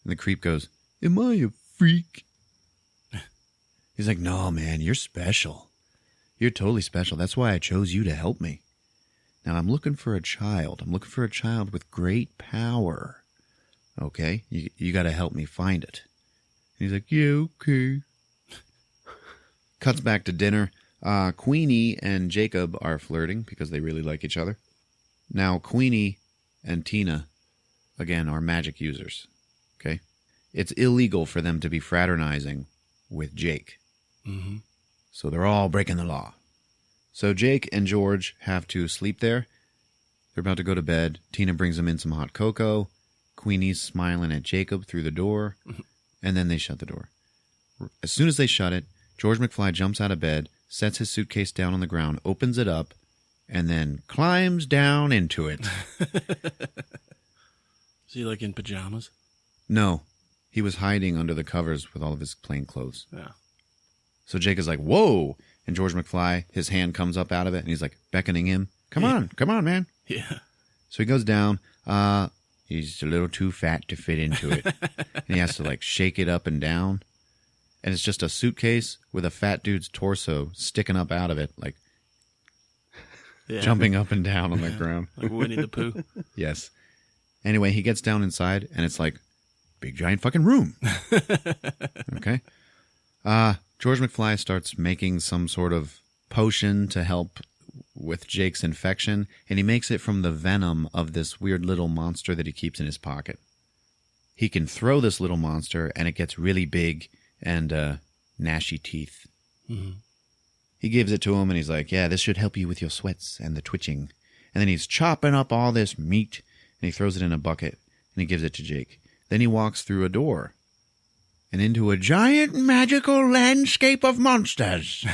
And the creep goes, "Am I a freak?" He's like, "No, man, you're special. You're totally special. That's why I chose you to help me. Now, I'm looking for a child. I'm looking for a child with great power. Okay? You got to help me find it." And he's like, "Yeah, okay." Cuts back to dinner. Queenie and Jacob are flirting because they really like each other. Now, Queenie and Tina, again, are magic users. Okay? It's illegal for them to be fraternizing with Jake. Mm-hmm. So they're all breaking the law. So Jake and George have to sleep there. They're about to go to bed. Tina brings them in some hot cocoa. Queenie's smiling at Jacob through the door. And then they shut the door. As soon as they shut it, George McFly jumps out of bed, sets his suitcase down on the ground, opens it up, and then climbs down into it. Is he like in pajamas? No. He was hiding under the covers with all of his plain clothes. Yeah. So Jake is like, whoa! And George McFly, his hand comes up out of it, and he's like beckoning him. Come on, man. Yeah. So he goes down. He's a little too fat to fit into it. And he has to like shake it up and down. And it's just a suitcase with a fat dude's torso sticking up out of it, like jumping up and down on the ground. Like Winnie the Pooh. Yes. Anyway, he gets down inside, and it's like big giant fucking room. Okay. George McFly starts making some sort of potion to help with Jake's infection, and he makes it from the venom of this weird little monster that he keeps in his pocket. He can throw this little monster, and it gets really big and gnashy teeth. Mm-hmm. He gives it to him, and he's like, yeah, this should help you with your sweats and the twitching. And then he's chopping up all this meat, and he throws it in a bucket, and he gives it to Jake. Then he walks through a door and into a giant magical landscape of monsters.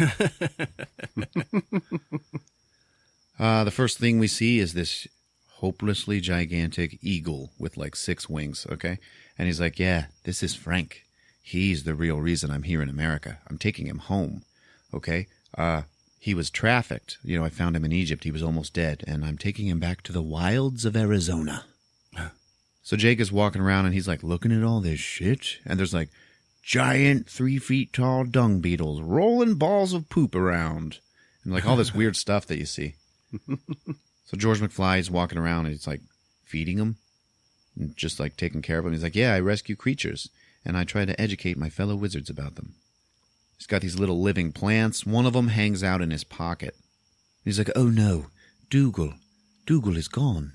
The first thing we see is this hopelessly gigantic eagle with like 6 wings, okay? And he's like, yeah, this is Frank. He's the real reason I'm here in America. I'm taking him home, okay? He was trafficked. You know, I found him in Egypt. He was almost dead, and I'm taking him back to the wilds of Arizona. So Jake is walking around, and he's like looking at all this shit, and there's like giant 3 feet tall dung beetles rolling balls of poop around, and like all this weird stuff that you see. So George McFly is walking around, and he's like feeding them, and just like taking care of them. He's like, yeah, I rescue creatures, and I try to educate my fellow wizards about them. He's got these little living plants. One of them hangs out in his pocket. He's like, oh no, Dougal is gone.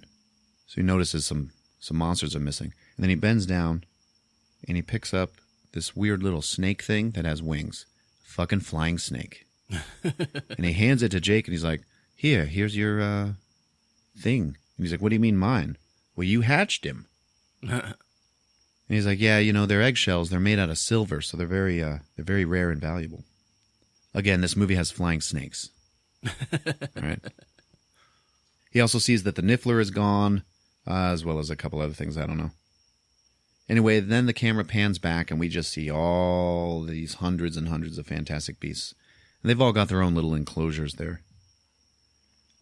So he notices some monsters are missing. And then he bends down, and he picks up this weird little snake thing that has wings. Fucking flying snake. And he hands it to Jake, and he's like, here's your thing. And he's like, what do you mean mine? Well, you hatched him. And he's like, yeah, you know, they're eggshells. They're made out of silver, so they're very rare and valuable. Again, this movie has flying snakes. All right. He also sees that the Niffler is gone, as well as a couple other things, I don't know. Anyway, then the camera pans back, and we just see all these hundreds and hundreds of fantastic beasts. And they've all got their own little enclosures there.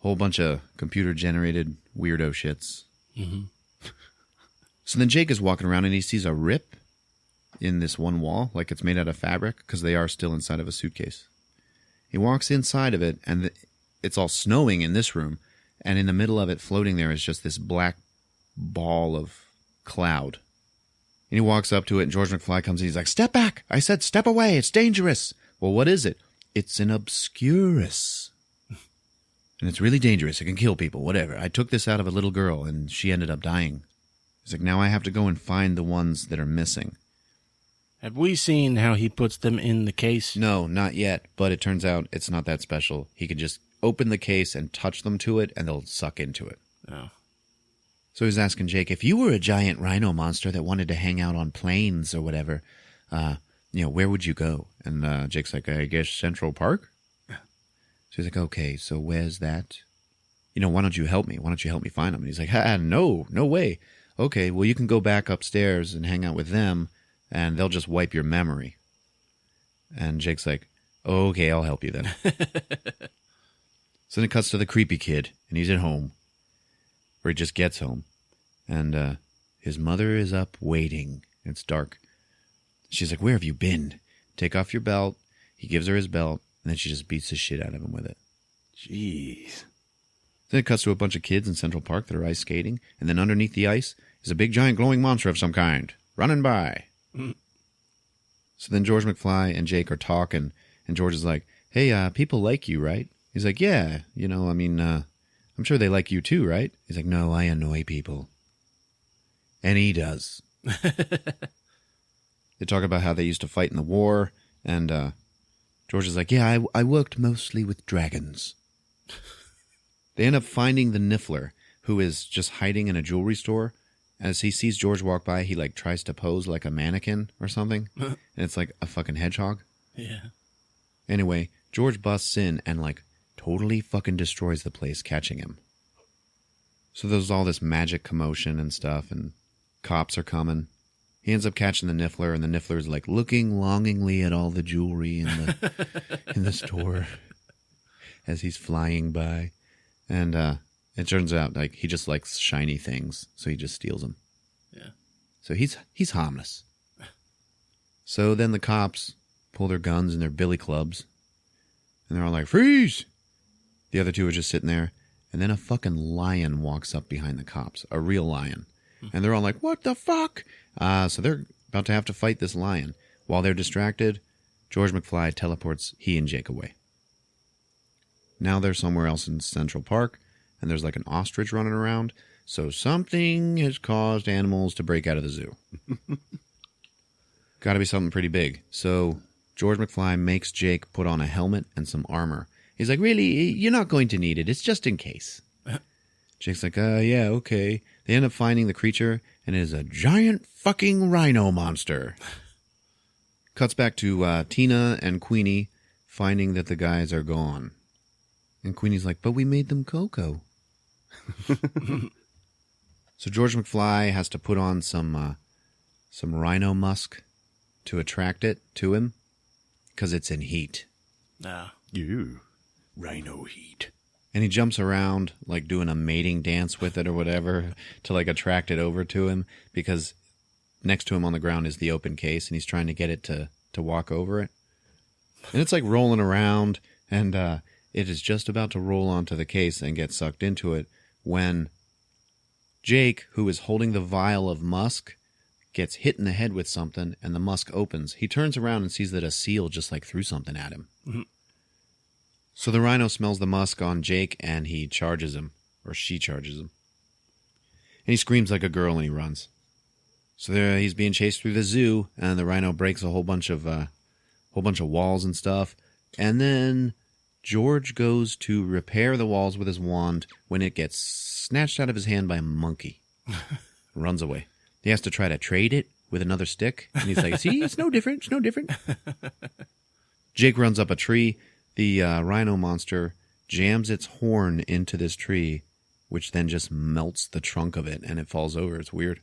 Whole bunch of computer-generated weirdo shits. Mm-hmm. So then Jake is walking around, and he sees a rip in this one wall, like it's made out of fabric, because they are still inside of a suitcase. He walks inside of it, and it's all snowing in this room, and in the middle of it, floating there, is just this black ball of cloud. And he walks up to it, and George McFly comes in. He's like, step back. I said, step away. It's dangerous. Well, what is it? It's an obscurus. And it's really dangerous. It can kill people, whatever. I took this out of a little girl, and she ended up dying. He's like, now I have to go and find the ones that are missing. Have we seen how he puts them in the case? No, not yet. But it turns out it's not that special. He can just open the case and touch them to it, and they'll suck into it. Oh. So he's asking Jake, if you were a giant rhino monster that wanted to hang out on plains or whatever, where would you go? And Jake's like, I guess Central Park? So he's like, okay, so where's that? Why don't you help me? Why don't you help me find them? And he's like, no way. Okay, well, you can go back upstairs and hang out with them, and they'll just wipe your memory. And Jake's like, okay, I'll help you then. So then it cuts to the creepy kid, and he's at home. Or he just gets home. And his mother is up waiting. It's dark. She's like, where have you been? Take off your belt. He gives her his belt, and then she just beats the shit out of him with it. Jeez. Then it cuts to a bunch of kids in Central Park that are ice skating, and then underneath the ice is a big giant glowing monster of some kind, running by. So then George McFly and Jake are talking, and George is like, hey, people like you, right? He's like, yeah, I'm sure they like you too, right? He's like, no, I annoy people. And he does. They talk about how they used to fight in the war, and George is like, yeah, I worked mostly with dragons. They end up finding the Niffler, who is just hiding in a jewelry store. As he sees George walk by, he like tries to pose like a mannequin or something, and it's like a fucking hedgehog. Yeah. Anyway, George busts in and like totally fucking destroys the place, catching him. So there's all this magic commotion and stuff, and cops are coming. He ends up catching the Niffler, and the Niffler's like looking longingly at all the jewelry in the store as he's flying by. And it turns out like he just likes shiny things, so he just steals them. Yeah. So he's harmless. So then the cops pull their guns and their billy clubs, and they're all like, freeze! The other two are just sitting there, and then a fucking lion walks up behind the cops, a real lion. And they're all like, what the fuck? So they're about to have to fight this lion. While they're distracted, George McFly teleports he and Jake away. Now they're somewhere else in Central Park, and there's like an ostrich running around. So something has caused animals to break out of the zoo. Got to be something pretty big. So George McFly makes Jake put on a helmet and some armor. He's like, really? You're not going to need it. It's just in case. Jake's like, yeah, okay. They end up finding the creature, and it is a giant fucking rhino monster. Cuts back to Tina and Queenie finding that the guys are gone. And Queenie's like, but we made them cocoa. So George McFly has to put on some rhino musk to attract it to him, because it's in heat. No. You. Rhino heat. And he jumps around, like doing a mating dance with it or whatever, to like attract it over to him, because next to him on the ground is the open case, and he's trying to get it to walk over it. And it's like rolling around, and it is just about to roll onto the case and get sucked into it when Jake, who is holding the vial of musk, gets hit in the head with something, and the musk opens. He turns around and sees that a seal just like threw something at him. Mm-hmm. So the rhino smells the musk on Jake, and he charges him, or she charges him. And he screams like a girl, and he runs. So there, he's being chased through the zoo, and the rhino breaks a whole bunch of walls and stuff. And then George goes to repair the walls with his wand when it gets snatched out of his hand by a monkey. Runs away. He has to try to trade it with another stick, and he's like, see, it's no different, it's no different. Jake runs up a tree. The rhino monster jams its horn into this tree, which then just melts the trunk of it, and it falls over. It's weird.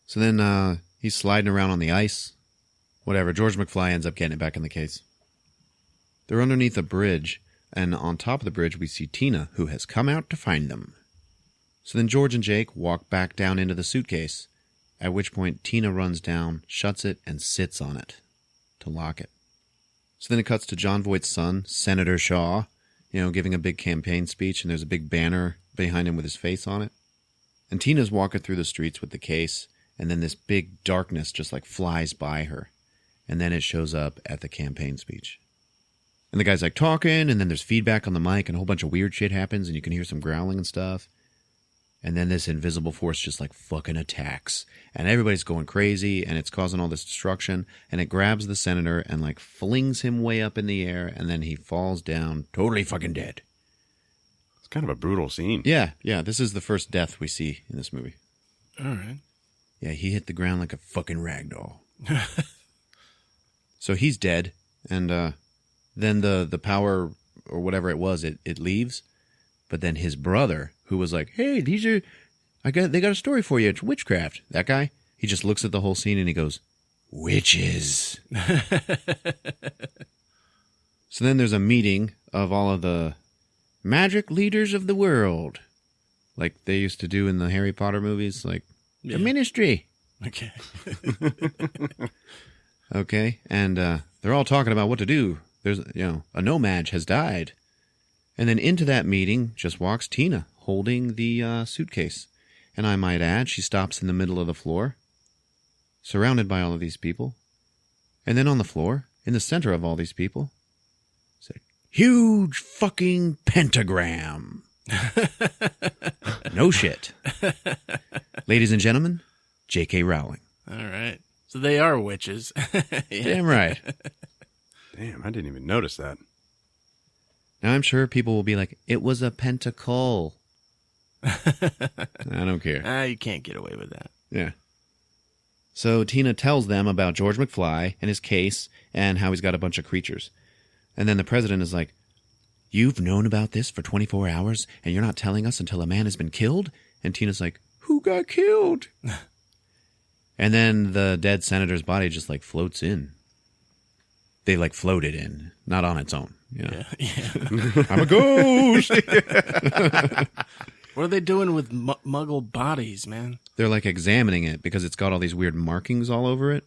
So then he's sliding around on the ice. Whatever. George McFly ends up getting it back in the case. They're underneath a bridge, and on top of the bridge we see Tina, who has come out to find them. So then George and Jake walk back down into the suitcase, at which point Tina runs down, shuts it, and sits on it to lock it. So then it cuts to John Voight's son, Senator Shaw, giving a big campaign speech, and there's a big banner behind him with his face on it. And Tina's walking through the streets with the case, and then this big darkness just like flies by her. And then it shows up at the campaign speech. And the guy's like talking, and then there's feedback on the mic, and a whole bunch of weird shit happens, and you can hear some growling and stuff. And then this invisible force just like fucking attacks. And everybody's going crazy, and it's causing all this destruction. And it grabs the senator and like flings him way up in the air, and then he falls down totally fucking dead. It's kind of a brutal scene. Yeah. This is the first death we see in this movie. All right. Yeah, he hit the ground like a fucking ragdoll. So he's dead, and then the power or whatever it was, it leaves. But then his brother, who was like, hey, they got a story for you. It's witchcraft. That guy, he just looks at the whole scene and he goes, witches. So then there's a meeting of all of the magic leaders of the world, like they used to do in the Harry Potter movies, like the ministry. Okay. Okay, and they're all talking about what to do. There's, a no-mage has died. And then into that meeting just walks Tina, holding the suitcase. And I might add, she stops in the middle of the floor, surrounded by all of these people. And then on the floor, in the center of all these people, huge fucking pentagram. No shit. Ladies and gentlemen, J.K. Rowling. All right. So they are witches. Damn right. Damn, I didn't even notice that. Now I'm sure people will be like, it was a pentacle. I don't care. You can't get away with that. Yeah. So Tina tells them about George McFly and his case and how he's got a bunch of creatures. And then the president is like, you've known about this for 24 hours and you're not telling us until a man has been killed? And Tina's like, who got killed? And then the dead senator's body just like floats in. They like floated in, not on its own. You know? Yeah. I'm a ghost. What are they doing with muggle bodies, man? They're like examining it because it's got all these weird markings all over it,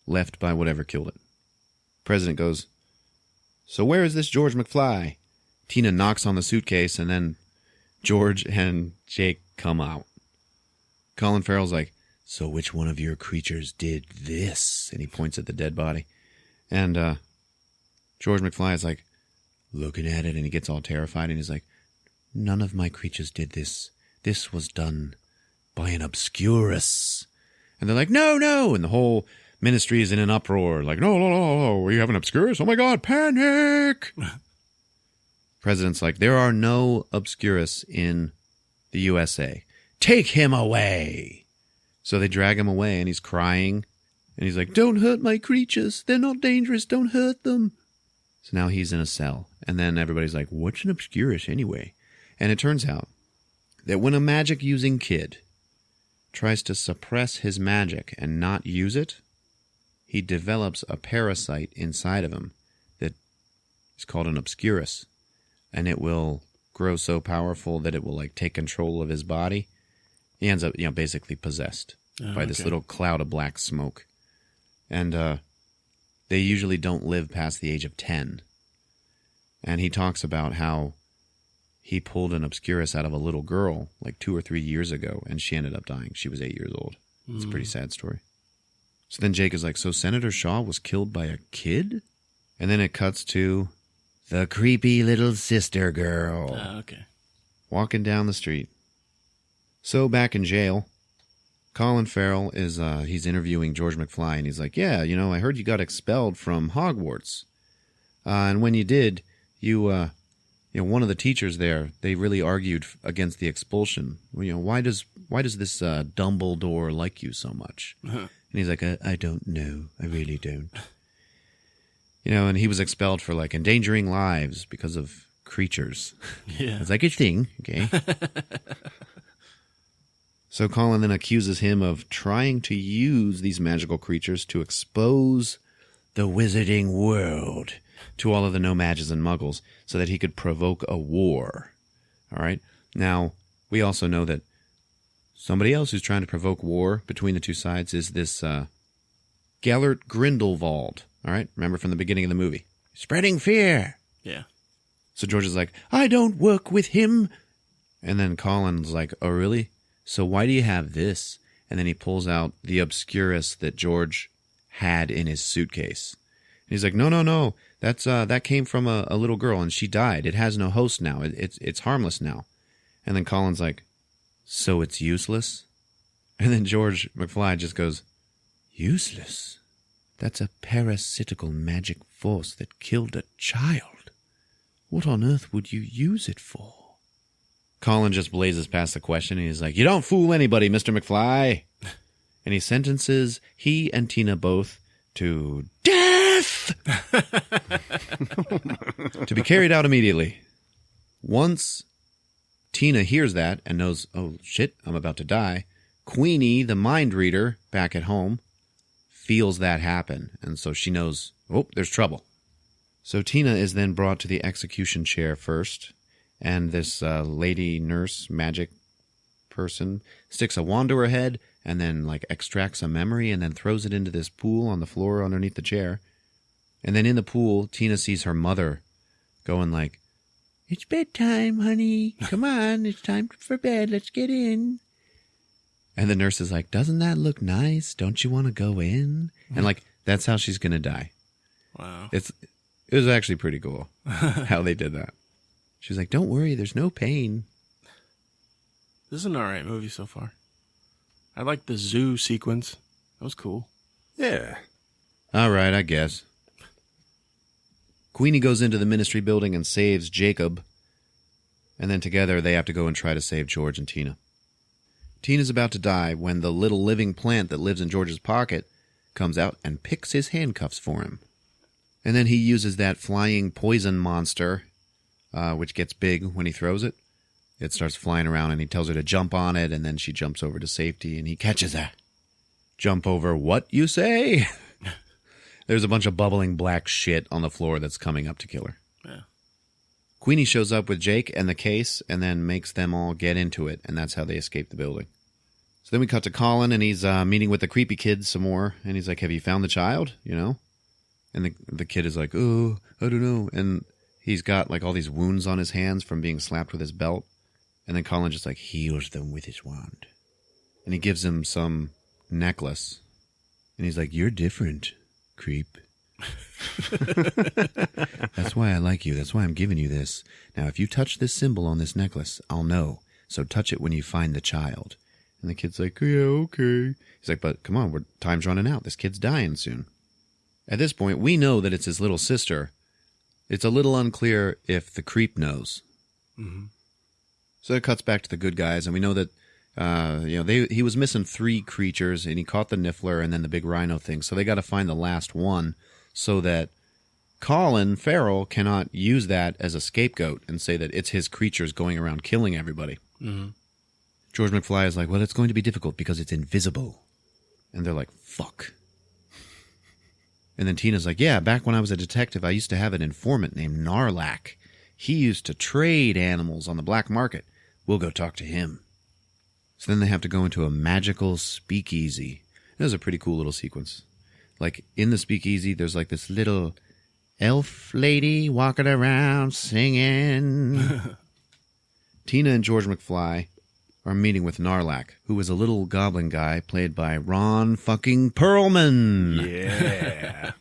left by whatever killed it. President goes, so where is this George McFly? Tina knocks on the suitcase and then George and Jake come out. Colin Farrell's like, so which one of your creatures did this? And he points at the dead body. And George McFly is like looking at it and he gets all terrified and he's like, none of my creatures did this. This was done by an obscurus. And they're like, no, no. And the whole ministry is in an uproar. Like, no. We have an obscurus? Oh my God, panic. President's like, there are no obscurus in the USA. Take him away. So they drag him away and he's crying. And he's like, don't hurt my creatures. They're not dangerous. Don't hurt them. So now he's in a cell. And then everybody's like, what's an obscurus anyway? And it turns out that when a magic-using kid tries to suppress his magic and not use it, he develops a parasite inside of him that is called an obscurus. And it will grow so powerful that it will like take control of his body. He ends up, basically possessed by this little cloud of black smoke. And they usually don't live past the age of 10. And he talks about how he pulled an obscurus out of a little girl like 2 or 3 years ago, and she ended up dying. She was 8 years old. It's a pretty sad story. So then Jake is like, so Senator Shaw was killed by a kid? And then it cuts to the creepy little sister girl. Okay. Walking down the street. So back in jail, Colin Farrell is he's interviewing George McFly, and he's like, yeah, I heard you got expelled from Hogwarts. And when you did, one of the teachers there, they really argued against the expulsion. Why does this Dumbledore like you so much? And he's like, I don't know. I really don't. And he was expelled for like endangering lives because of creatures. Yeah. It's like a thing, okay? So Colin then accuses him of trying to use these magical creatures to expose the wizarding world to all of the no-mages and muggles so that he could provoke a war. All right? Now, we also know that somebody else who's trying to provoke war between the two sides is this Gellert Grindelwald. All right? Remember from the beginning of the movie. Spreading fear. Yeah. So George is like, I don't work with him. And then Colin's like, oh, really? So why do you have this? And then he pulls out the obscurus that George had in his suitcase. And he's like, no. That came from a little girl, and she died. It has no host now. It's harmless now. And then Colin's like, so it's useless? And then George McFly just goes, useless? That's a parasitical magic force that killed a child. What on earth would you use it for? Colin just blazes past the question, and he's like, you don't fool anybody, Mr. McFly. And he sentences he and Tina both to death! To be carried out immediately. Once Tina hears that and knows, oh shit, I'm about to die, Queenie, the mind reader back at home, feels that happen. And so she knows, oh, there's trouble. So Tina is then brought to the execution chair first. And this lady nurse magic person sticks a wand to her head and then like extracts a memory and then throws it into this pool on the floor underneath the chair. And then in the pool, Tina sees her mother going like, it's bedtime, honey. Come on, it's time for bed. Let's get in. And the nurse is like, doesn't that look nice? Don't you want to go in? And like, that's how she's going to die. Wow. It was actually pretty cool how they did that. She's like, don't worry, there's no pain. This is an alright movie so far. I like the zoo sequence. That was cool. Yeah. All right, I guess. Queenie goes into the ministry building and saves Jacob. And then together they have to go and try to save George and Tina. Tina's about to die when the little living plant that lives in George's pocket comes out and picks his handcuffs for him. And then he uses that flying poison monster, which gets big when he throws it. It starts flying around and he tells her to jump on it, and then she jumps over to safety and he catches her. Jump over what, you say? There's a bunch of bubbling black shit on the floor that's coming up to kill her. Yeah. Queenie shows up with Jake and the case and then makes them all get into it, and that's how they escape the building. So then we cut to Colin, and he's meeting with the creepy kid some more, and he's like, have you found the child? You know? And the kid is like, oh, I don't know. And he's got like all these wounds on his hands from being slapped with his belt. And then Colin just like heals them with his wand. And he gives him some necklace. And he's like, you're different, creep. That's why I like you. That's why I'm giving you this. Now, if you touch this symbol on this necklace, I'll know. So touch it when you find the child. And the kid's like, yeah, okay. He's like, but come on, time's running out. This kid's dying soon. At this point, we know that it's his little sister. It's a little unclear if the creep knows. Mm-hmm. So it cuts back to the good guys, and we know that he was missing 3 creatures, and he caught the Niffler and then the big rhino thing. So they got to find the last one so that Colin Farrell cannot use that as a scapegoat and say that it's his creatures going around killing everybody. Mm-hmm. George McFly is like, well, it's going to be difficult because it's invisible. And they're like, fuck. And then Tina's like, yeah, back when I was a detective, I used to have an informant named Narlac. He used to trade animals on the black market. We'll go talk to him. So then they have to go into a magical speakeasy. It was a pretty cool little sequence. Like, in the speakeasy, there's like this little elf lady walking around singing. Tina and George McFly are meeting with Narlac, who is a little goblin guy played by Ron fucking Perlman. Yeah.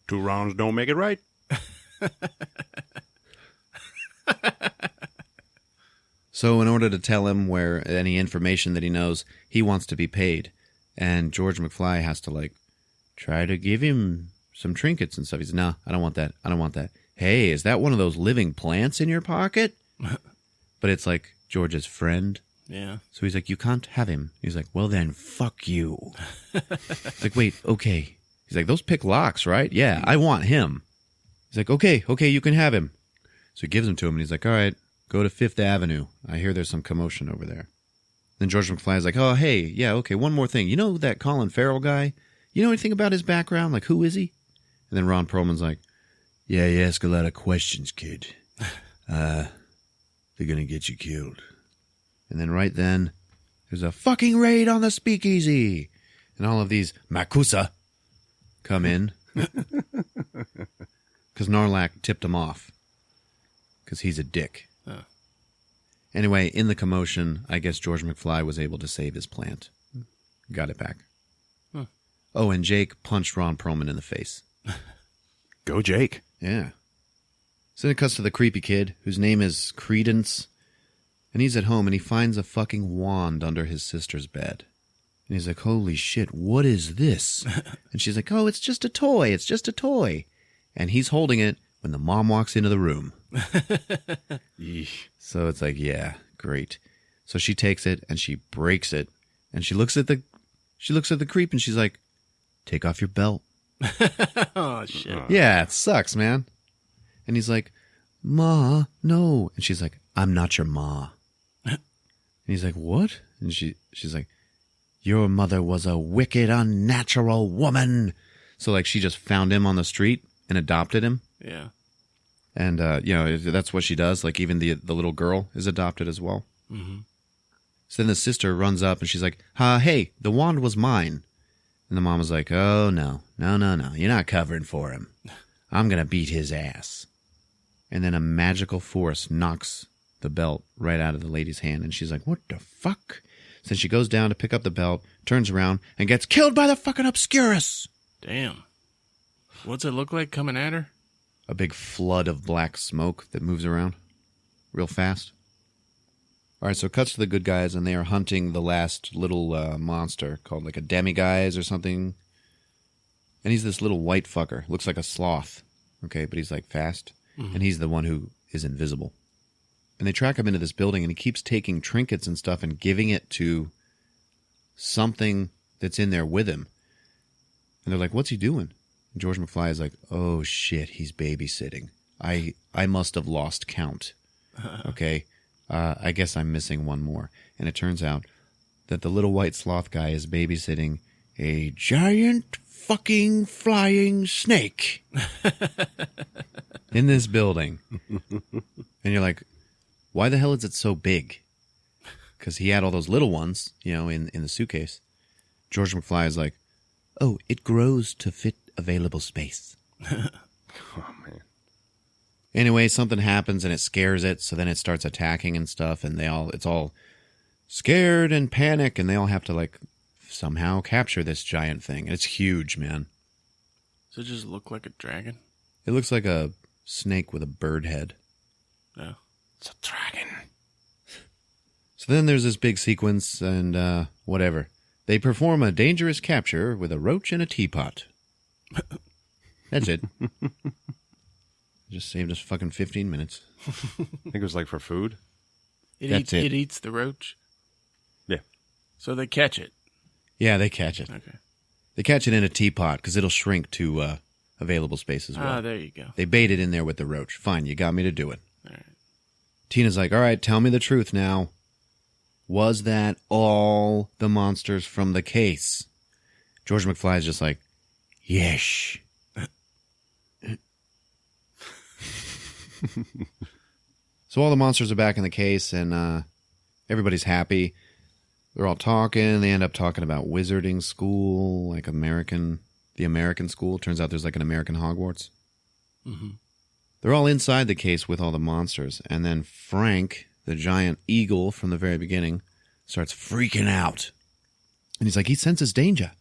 2 rounds don't make it right. So in order to tell him where any information that he knows, he wants to be paid. And George McFly has to, like, try to give him some trinkets and stuff. He's, no, I don't want that. I don't want that. Hey, is that one of those living plants in your pocket? But it's like George's friend. Yeah. So he's like, you can't have him. He's like, well then, fuck you. It's like, wait, okay. He's like, those pick locks, right? Yeah, I want him. He's like, okay, you can have him. So he gives him to him, and he's like, all right, go to 5th Avenue. I hear there's some commotion over there. Then George McFly's like, oh, hey, yeah, okay, one more thing. You know that Colin Farrell guy? You know anything about his background? Like, who is he? And then Ron Perlman's like, yeah, you ask a lot of questions, kid. They're gonna get you killed. And then right then, there's a fucking raid on the speakeasy. And all of these Makusa come in. Because Narlac tipped him off. Because he's a dick. Huh. Anyway, in the commotion, I guess George McFly was able to save his plant. Got it back. Huh. Oh, and Jake punched Ron Perlman in the face. Go, Jake. Yeah. So then it cuts to the creepy kid, whose name is Credence. And he's at home, and he finds a fucking wand under his sister's bed. And he's like, holy shit, what is this? And she's like, oh, it's just a toy. It's just a toy. And he's holding it when the mom walks into the room. So it's like, yeah, great. So she takes it, and she breaks it. And she looks at the creep, and she's like, take off your belt. Oh, shit. Yeah, it sucks, man. And he's like, Ma, no. And she's like, I'm not your ma. And he's like, what? And she's like, your mother was a wicked, unnatural woman. So, like, she just found him on the street and adopted him. Yeah. And, that's what she does. Like, even the little girl is adopted as well. Mm-hmm. So then the sister runs up and she's like, hey, the wand was mine. And the mom was like, oh, no. You're not covering for him. I'm going to beat his ass. And then a magical force knocks the belt right out of the lady's hand. And she's like, what the fuck? So she goes down to pick up the belt, turns around, and gets killed by the fucking Obscurus. Damn. What's it look like coming at her? a big flood of black smoke that moves around real fast. All right, so it cuts to the good guys, and they are hunting the last little monster called like a demiguise or something. And he's this little white fucker. Looks like a sloth, okay, but he's like fast. And he's the one who is invisible. And they track him into this building, and he keeps taking trinkets and stuff and giving it to something that's in there with him. And they're like, what's he doing? And George McFly is like, oh shit, he's babysitting. I must have lost count. Okay, I guess I'm missing one more. And it turns out that the little white sloth guy is babysitting a giant fucking flying snake in this building. And you're like, why the hell is it so big? Because he had all those little ones, you know, in the suitcase. George McFly is like, oh, it grows to fit available space. Oh, man. Anyway, something happens and it scares it, so then it starts attacking and stuff, and it's all scared and panic, and they all have to, like, somehow capture this giant thing. And it's huge, man. Does it just look like a dragon? It looks like a snake with a bird head. No. It's a dragon. So then there's this big sequence, and whatever. They perform a dangerous capture with a roach and a teapot. That's it. Just saved us fucking 15 minutes. I think it was like for food. That's it. It eats the roach? Yeah. So they catch it. Yeah, they catch it. Okay. They catch it in a teapot because it'll shrink to available space as well. Ah, there you go. They bait it in there with the roach. Fine, you got me to do it. All right. Tina's like, all right, tell me the truth now. Was that all the monsters from the case? George McFly's just like, yes. So all the monsters are back in the case, and everybody's happy. They're all talking. They end up talking about wizarding school, like the American school. Turns out there's like an American Hogwarts. Mm-hmm. They're all inside the case with all the monsters, and then Frank, the giant eagle from the very beginning, starts freaking out. And he's like, he senses danger.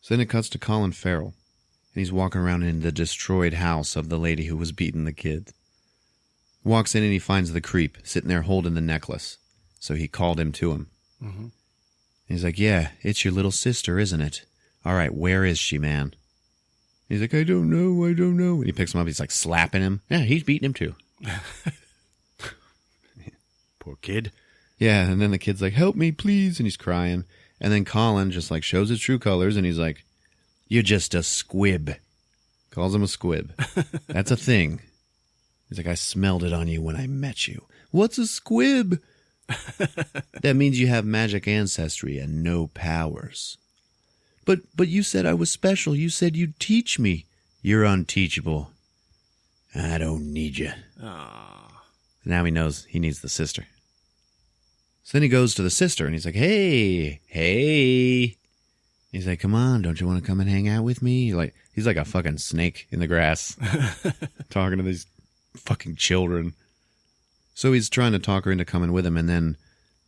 So then it cuts to Colin Farrell, and he's walking around in the destroyed house of the lady who was beating the kids. Walks in and he finds the creep sitting there holding the necklace. So he called him to him. Mm-hmm. And he's like, yeah, it's your little sister, isn't it? All right, where is she, man? He's like, I don't know. And he picks him up. He's like slapping him. Yeah, he's beating him too. Poor kid. Yeah, and then the kid's like, help me, please. And he's crying. And then Colin just like shows his true colors, and he's like, you're just a squib. Calls him a squib. That's a thing. He's like, I smelled it on you when I met you. What's a squib? That means you have magic ancestry and no powers. But you said I was special. You said you'd teach me. You're unteachable. I don't need you. Now he knows he needs the sister. So then he goes to the sister, and he's like, hey. He's like, come on, don't you want to come and hang out with me? He's like a fucking snake in the grass, talking to these fucking children. So he's trying to talk her into coming with him, and then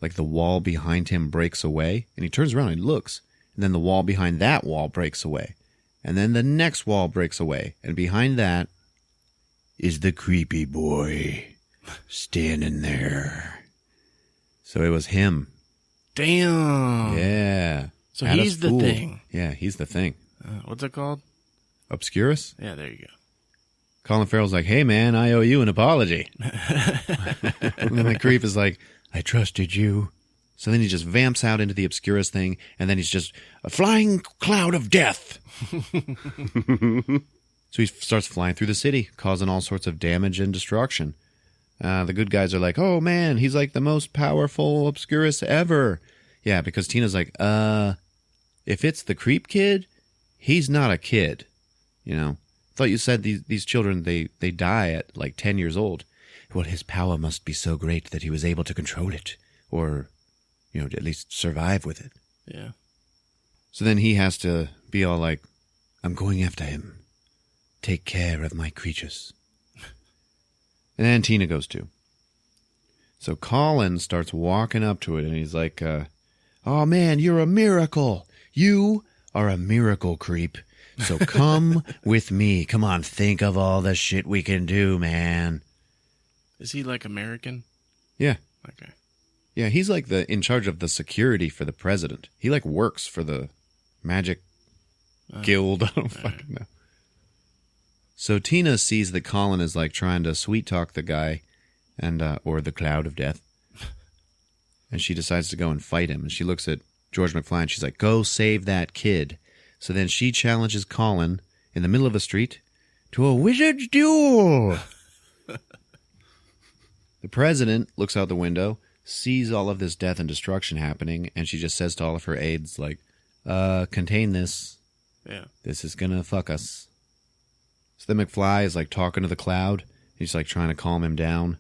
like the wall behind him breaks away, and he turns around and looks, and then the wall behind that wall breaks away, and then the next wall breaks away, and behind that is the creepy boy standing there. So it was him. Damn. Yeah. So Had us he's the fooled. thing. Yeah, he's the thing. What's it called? Obscurus? Yeah, there you go. Colin Farrell's like, hey, man, I owe you an apology. And then the creep is like, I trusted you. So then he just vamps out into the Obscurus thing, and then he's just a flying cloud of death. So he starts flying through the city, causing all sorts of damage and destruction. The good guys are like, oh, man, he's like the most powerful Obscurus ever. Yeah, because Tina's like, if it's the creep kid, he's not a kid, you know. Thought you said these children, they die at like 10 years old. Well, his power must be so great that he was able to control it, or, you know, at least survive with it. Yeah. So then he has to be all like, I'm going after him. Take care of my creatures. And then Tina goes too. So Colin starts walking up to it, and he's like, oh man, you're a miracle. You are a miracle, creep. So come with me. Come on, think of all the shit we can do, man. Is he like American? Yeah. Okay. Yeah, he's like in charge of the security for the president. He like works for the magic guild. I don't fucking know. So Tina sees that Colin is like trying to sweet talk the guy and or the cloud of death. And she decides to go and fight him. And she looks at George McFly and she's like, go save that kid. So then she challenges Colin in the middle of a street to a wizard's duel. The president looks out the window, sees all of this death and destruction happening, and she just says to all of her aides, like, contain this. Yeah. This is gonna fuck us. So then McFly is like talking to the cloud. He's like trying to calm him down.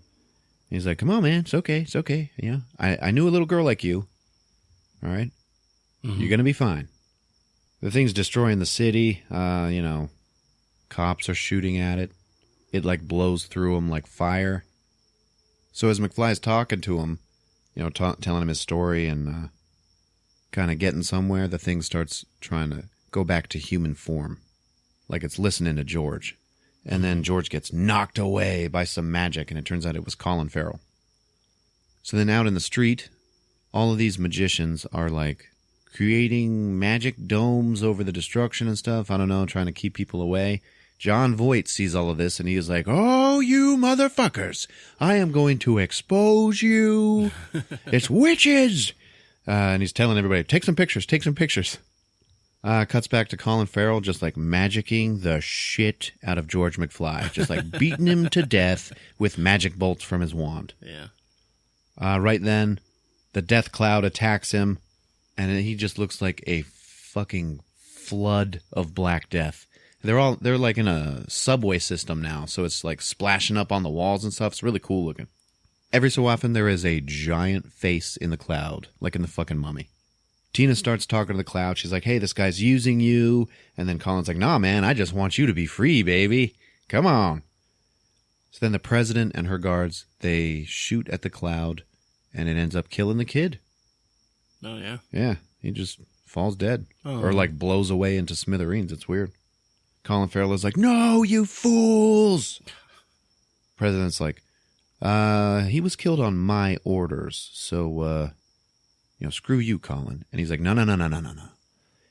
He's like, come on, man. It's okay. It's okay. You know, I knew a little girl like you. All right? Mm-hmm. You're gonna be fine. The thing's destroying the city. You know, cops are shooting at it. It like blows through them like fire. So as McFly's talking to him, you know, telling him his story and kind of getting somewhere, the thing starts trying to go back to human form. Like it's listening to George. And then George gets knocked away by some magic, and it turns out it was Colin Farrell. So then out in the street, all of these magicians are like creating magic domes over the destruction and stuff. I don't know, trying to keep people away. John Voight sees all of this, and he is like, oh, you motherfuckers, I am going to expose you. It's witches. And he's telling everybody, take some pictures, take some pictures. Cuts back to Colin Farrell just like magicking the shit out of George McFly. Just like beating him to death with magic bolts from his wand. Yeah. Right then, the death cloud attacks him, and he just looks like a fucking flood of black death. They're like in a subway system now, so it's like splashing up on the walls and stuff. It's really cool looking. Every so often there is a giant face in the cloud, like in the fucking Mummy. Tina starts talking to the cloud. She's like, hey, this guy's using you. And then Colin's like, nah, man, I just want you to be free, baby. Come on. So then the president and her guards, they shoot at the cloud, and it ends up killing the kid. Oh, yeah? Yeah, he just falls dead. Oh. Or like blows away into smithereens. It's weird. Colin Farrell is like, no, you fools. President's like, he was killed on my orders, so, screw you, Colin. And he's like, no.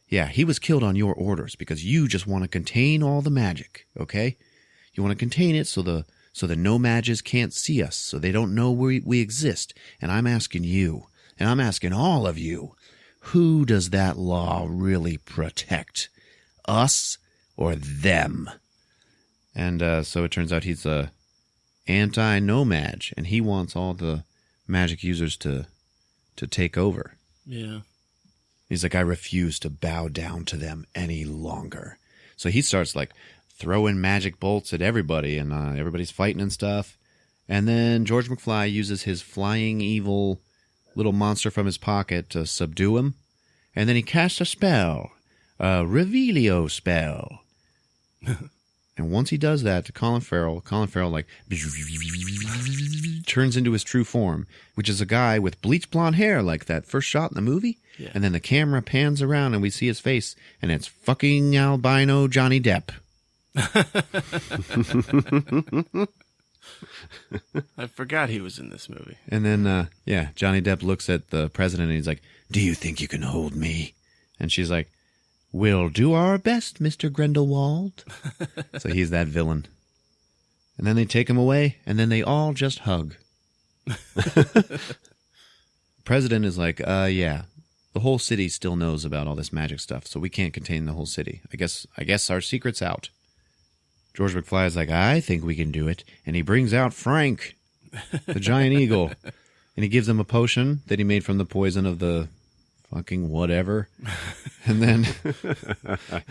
Yeah, he was killed on your orders because you just want to contain all the magic, okay? You want to contain it so the no mages can't see us, so they don't know we exist. And I'm asking you, and I'm asking all of you, who does that law really protect? Us or them? And so it turns out he's a anti-no-mage, and he wants all the magic users to take over. Yeah. He's like, I refuse to bow down to them any longer. So he starts like throwing magic bolts at everybody, and everybody's fighting and stuff. And then George McFly uses his flying evil little monster from his pocket to subdue him. And then he casts a spell, a Revelio spell. And once he does that to Colin Farrell like turns into his true form, which is a guy with bleach blonde hair like that first shot in the movie. Yeah. And then the camera pans around and we see his face, and it's fucking albino Johnny Depp. I forgot he was in this movie. And then, Johnny Depp looks at the president and he's like, do you think you can hold me? And she's like, we'll do our best, Mr. Grindelwald. So he's that villain. And then they take him away, and then they all just hug. President is like, yeah, the whole city still knows about all this magic stuff, so we can't contain the whole city. I guess our secret's out. George McFly is like, I think we can do it. And he brings out Frank, the giant eagle. And he gives him a potion that he made from the poison of the fucking whatever. And then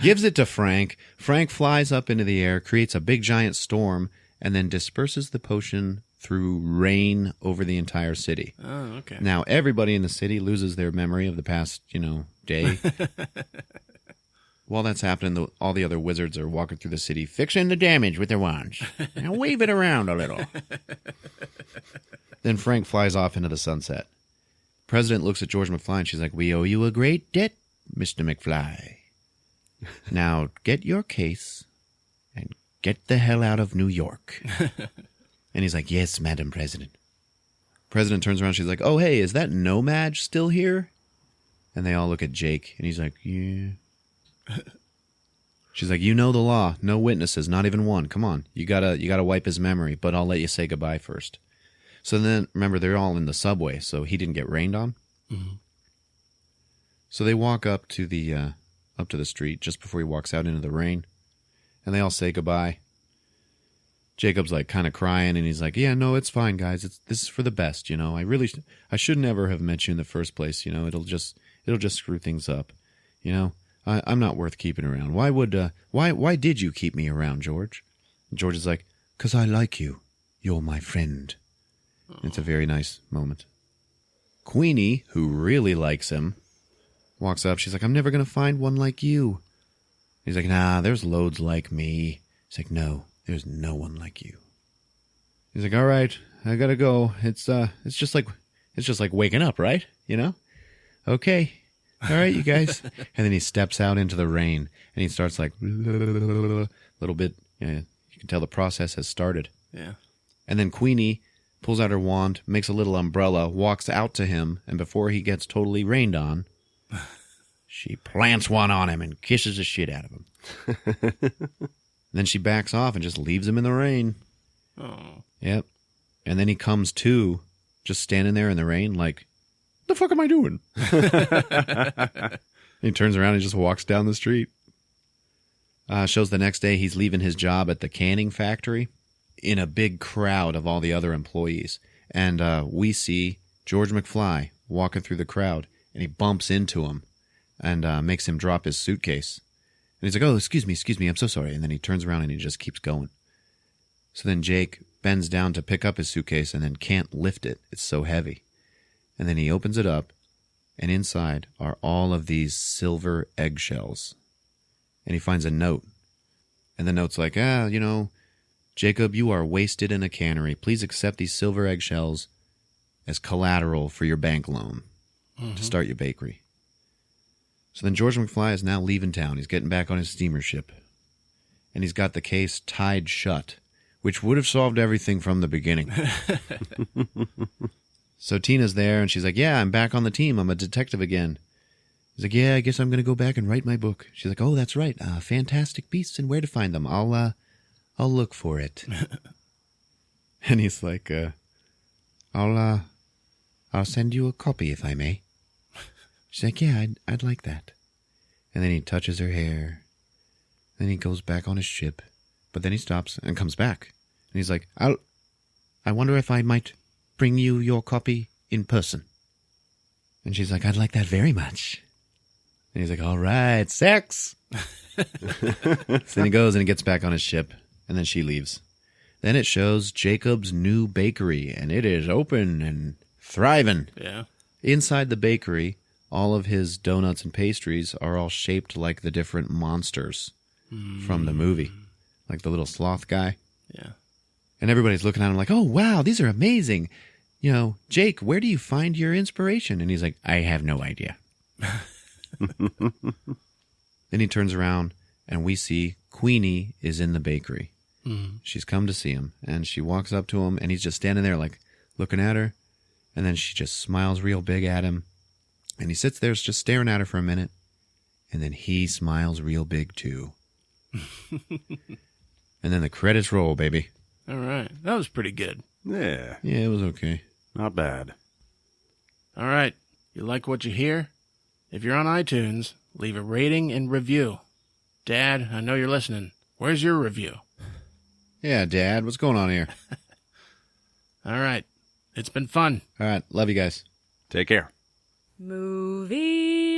gives it to Frank. Frank flies up into the air, creates a big giant storm, and then disperses the potion through rain over the entire city. Oh, okay. Now, everybody in the city loses their memory of the past, day. While that's happening, all the other wizards are walking through the city, fixing the damage with their wands. Now wave it around a little. Then Frank flies off into the sunset. President looks at George McFly and she's like, we owe you a great debt, Mr. McFly. Now get your case and get the hell out of New York. And he's like, yes, Madam President. President turns around. She's like, oh, hey, is that Nomad still here? And they all look at Jake, and he's like, yeah. She's like, you know the law. No witnesses, not even one. Come on. You gotta wipe his memory, but I'll let you say goodbye first. So then, remember, they're all in the subway, so he didn't get rained on. Mm-hmm. So they walk up to the street just before he walks out into the rain, and they all say goodbye. Jacob's like kind of crying, and he's like, yeah, no, it's fine, guys. This is for the best, you know. I should never have met you in the first place, you know. It'll just screw things up, you know. I'm not worth keeping around. Why did you keep me around, George? And George is like, 'cause I like you. You're my friend. It's a very nice moment. Queenie, who really likes him, walks up. She's like, I'm never going to find one like you. He's like, nah, there's loads like me. He's like, no, there's no one like you. He's like, all right, I got to go. It's just like waking up, right? You know? Okay. All right, you guys. And then he steps out into the rain, and he starts like, little bit. Yeah, you can tell the process has started. Yeah. And then Queenie pulls out her wand, makes a little umbrella, walks out to him, and before he gets totally rained on, she plants one on him and kisses the shit out of him. Then she backs off and just leaves him in the rain. Oh. Yep. And then he comes to, just standing there in the rain, like, the fuck am I doing? He turns around and just walks down the street. Shows the next day he's leaving his job at the canning factory in a big crowd of all the other employees. And we see George McFly walking through the crowd, and he bumps into him and makes him drop his suitcase. And he's like, oh, excuse me, I'm so sorry. And then he turns around and he just keeps going. So then Jake bends down to pick up his suitcase and then can't lift it. It's so heavy. And then he opens it up, and inside are all of these silver eggshells. And he finds a note. And the note's like, you know, Jacob, you are wasted in a cannery. Please accept these silver eggshells as collateral for your bank loan to start your bakery. So then George McFly is now leaving town. He's getting back on his steamer ship. And he's got the case tied shut, which would have solved everything from the beginning. So Tina's there, and she's like, yeah, I'm back on the team. I'm a detective again. He's like, yeah, I guess I'm going to go back and write my book. She's like, oh, that's right. Fantastic Beasts and Where to Find Them. I'll look for it. And he's like, I'll send you a copy if I may. She's like, yeah, I'd like that. And then he touches her hair. Then he goes back on his ship. But then he stops and comes back. And he's like, I wonder if I might bring you your copy in person. And she's like, I'd like that very much. And he's like, all right, sex. So then he goes and he gets back on his ship. And then she leaves. Then it shows Jacob's new bakery. And it is open and thriving. Yeah. Inside the bakery, all of his donuts and pastries are all shaped like the different monsters from the movie. Like the little sloth guy. Yeah. And everybody's looking at him like, oh, wow, these are amazing. You know, Jake, where do you find your inspiration? And he's like, I have no idea. Then he turns around, and we see Queenie is in the bakery. Mm-hmm. She's come to see him, and she walks up to him, and he's just standing there like looking at her. And then she just smiles real big at him. And he sits there just staring at her for a minute. And then he smiles real big, too. And then the credits roll, baby. All right. That was pretty good. Yeah. Yeah, it was okay. Not bad. All right. You like what you hear? If you're on iTunes, leave a rating and review. Dad, I know you're listening. Where's your review? Yeah, Dad, what's going on here? All right. It's been fun. All right. Love you guys. Take care. Movie